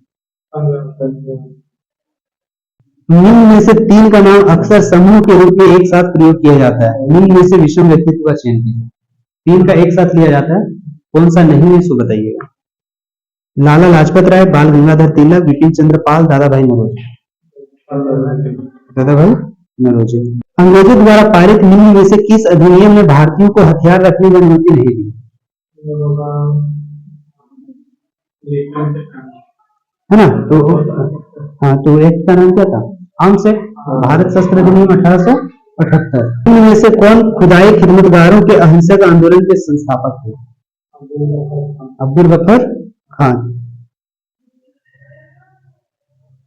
Speaker 1: निम्न में से 3 का नाम अक्सर समूह के रूप में एक साथ प्रयोग किया जाता है। निम्न में से विषम व्यक्तित्व का चयन कीजिए। 3 का एक साथ लिया जाता है, कौन सा नहीं है सो बताइएगा। लाला लाजपत राय, बाल गंगाधर तिलक, बिपिन चंद्र पाल, दादा भाई नौरोजी। दादा भाई नौरोजी। अंग्रेजों द्वारा पारित निम्न में से किस अधिनियम में भारतीयों को हथियार रखने की अनुमति नहीं दी? है ना, तो एक्ट का नाम क्या था? आर्म्स एक्ट, भारत शस्त्र अधिनियम 1878। निम्न में से कौन खुदाई खिदमतगारों के अहिंसक आंदोलन के संस्थापक थे? अब्दुल गफर खान।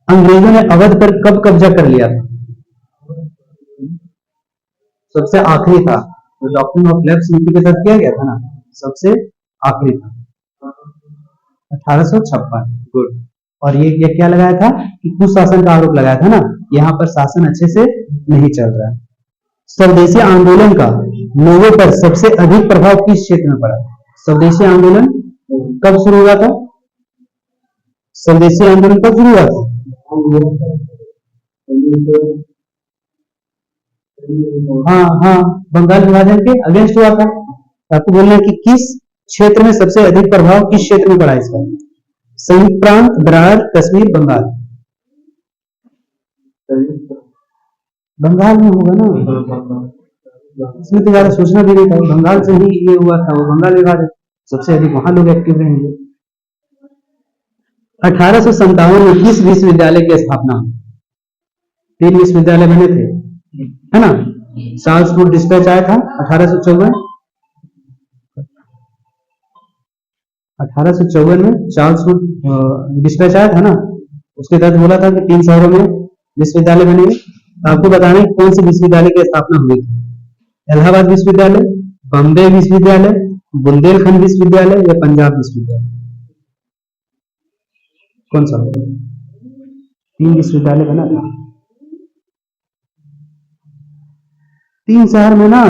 Speaker 1: अंग्रेजों ने अवध पर कब कब्जा कर लिया था? सबसे आखिरी था, तो डॉक्ट्रिन ऑफ लेफ्ट नीति के साथ किया गया था ना, सबसे आखिरी था 1856। गुड। और ये क्या लगाया था कि कुशासन का आरोप लगाया था ना, यहाँ पर शासन अच्छे से नहीं चल रहा है। स्वदेशी आंदोलन का लोगों पर सबसे अधिक प्रभाव किस क्षेत्र में पड़ा? स्वदेशी आंदोलन कब शुरू हुआ था? स्वदेशी आंदोलन कब शुरू हुआ था? हाँ, बंगाल विभाजन के अगेंस्ट हुआ था। आपको बोलना है कि किस क्षेत्र में सबसे अधिक प्रभाव किस क्षेत्र में पड़ा इसका? संयुक्त प्रांत, द्रार, कश्मीर, बंगाल। बंगाल में होगा ना, इसमें तो ज्यादा सोचना भी नहीं था, बंगाल से ही ये हुआ था, वो बंगाल विभाजन सबसे अधिक वहां लोग एक्टिव रहेंगे। 1857 में किस विश्वविद्यालय की स्थापना हुई? 3 विश्वविद्यालय बने थे। है ना। चार्ल्स वुड डिस्पैच आया था 1854। 1854 में चार्ल्स वुड डिस्पैच आया था ना, उसके तहत बोला था कि 3 शहरों में विश्वविद्यालय बनेंगे। तो आपको बताना है कौन से विश्वविद्यालय की स्थापना हुई थी। इलाहाबाद विश्वविद्यालय, बॉम्बे विश्वविद्यालय, बुंदेलखंड विश्वविद्यालय या पंजाब विश्वविद्यालय, कौन सा? 3 विश्वविद्यालय बना था 3 शहर में ना।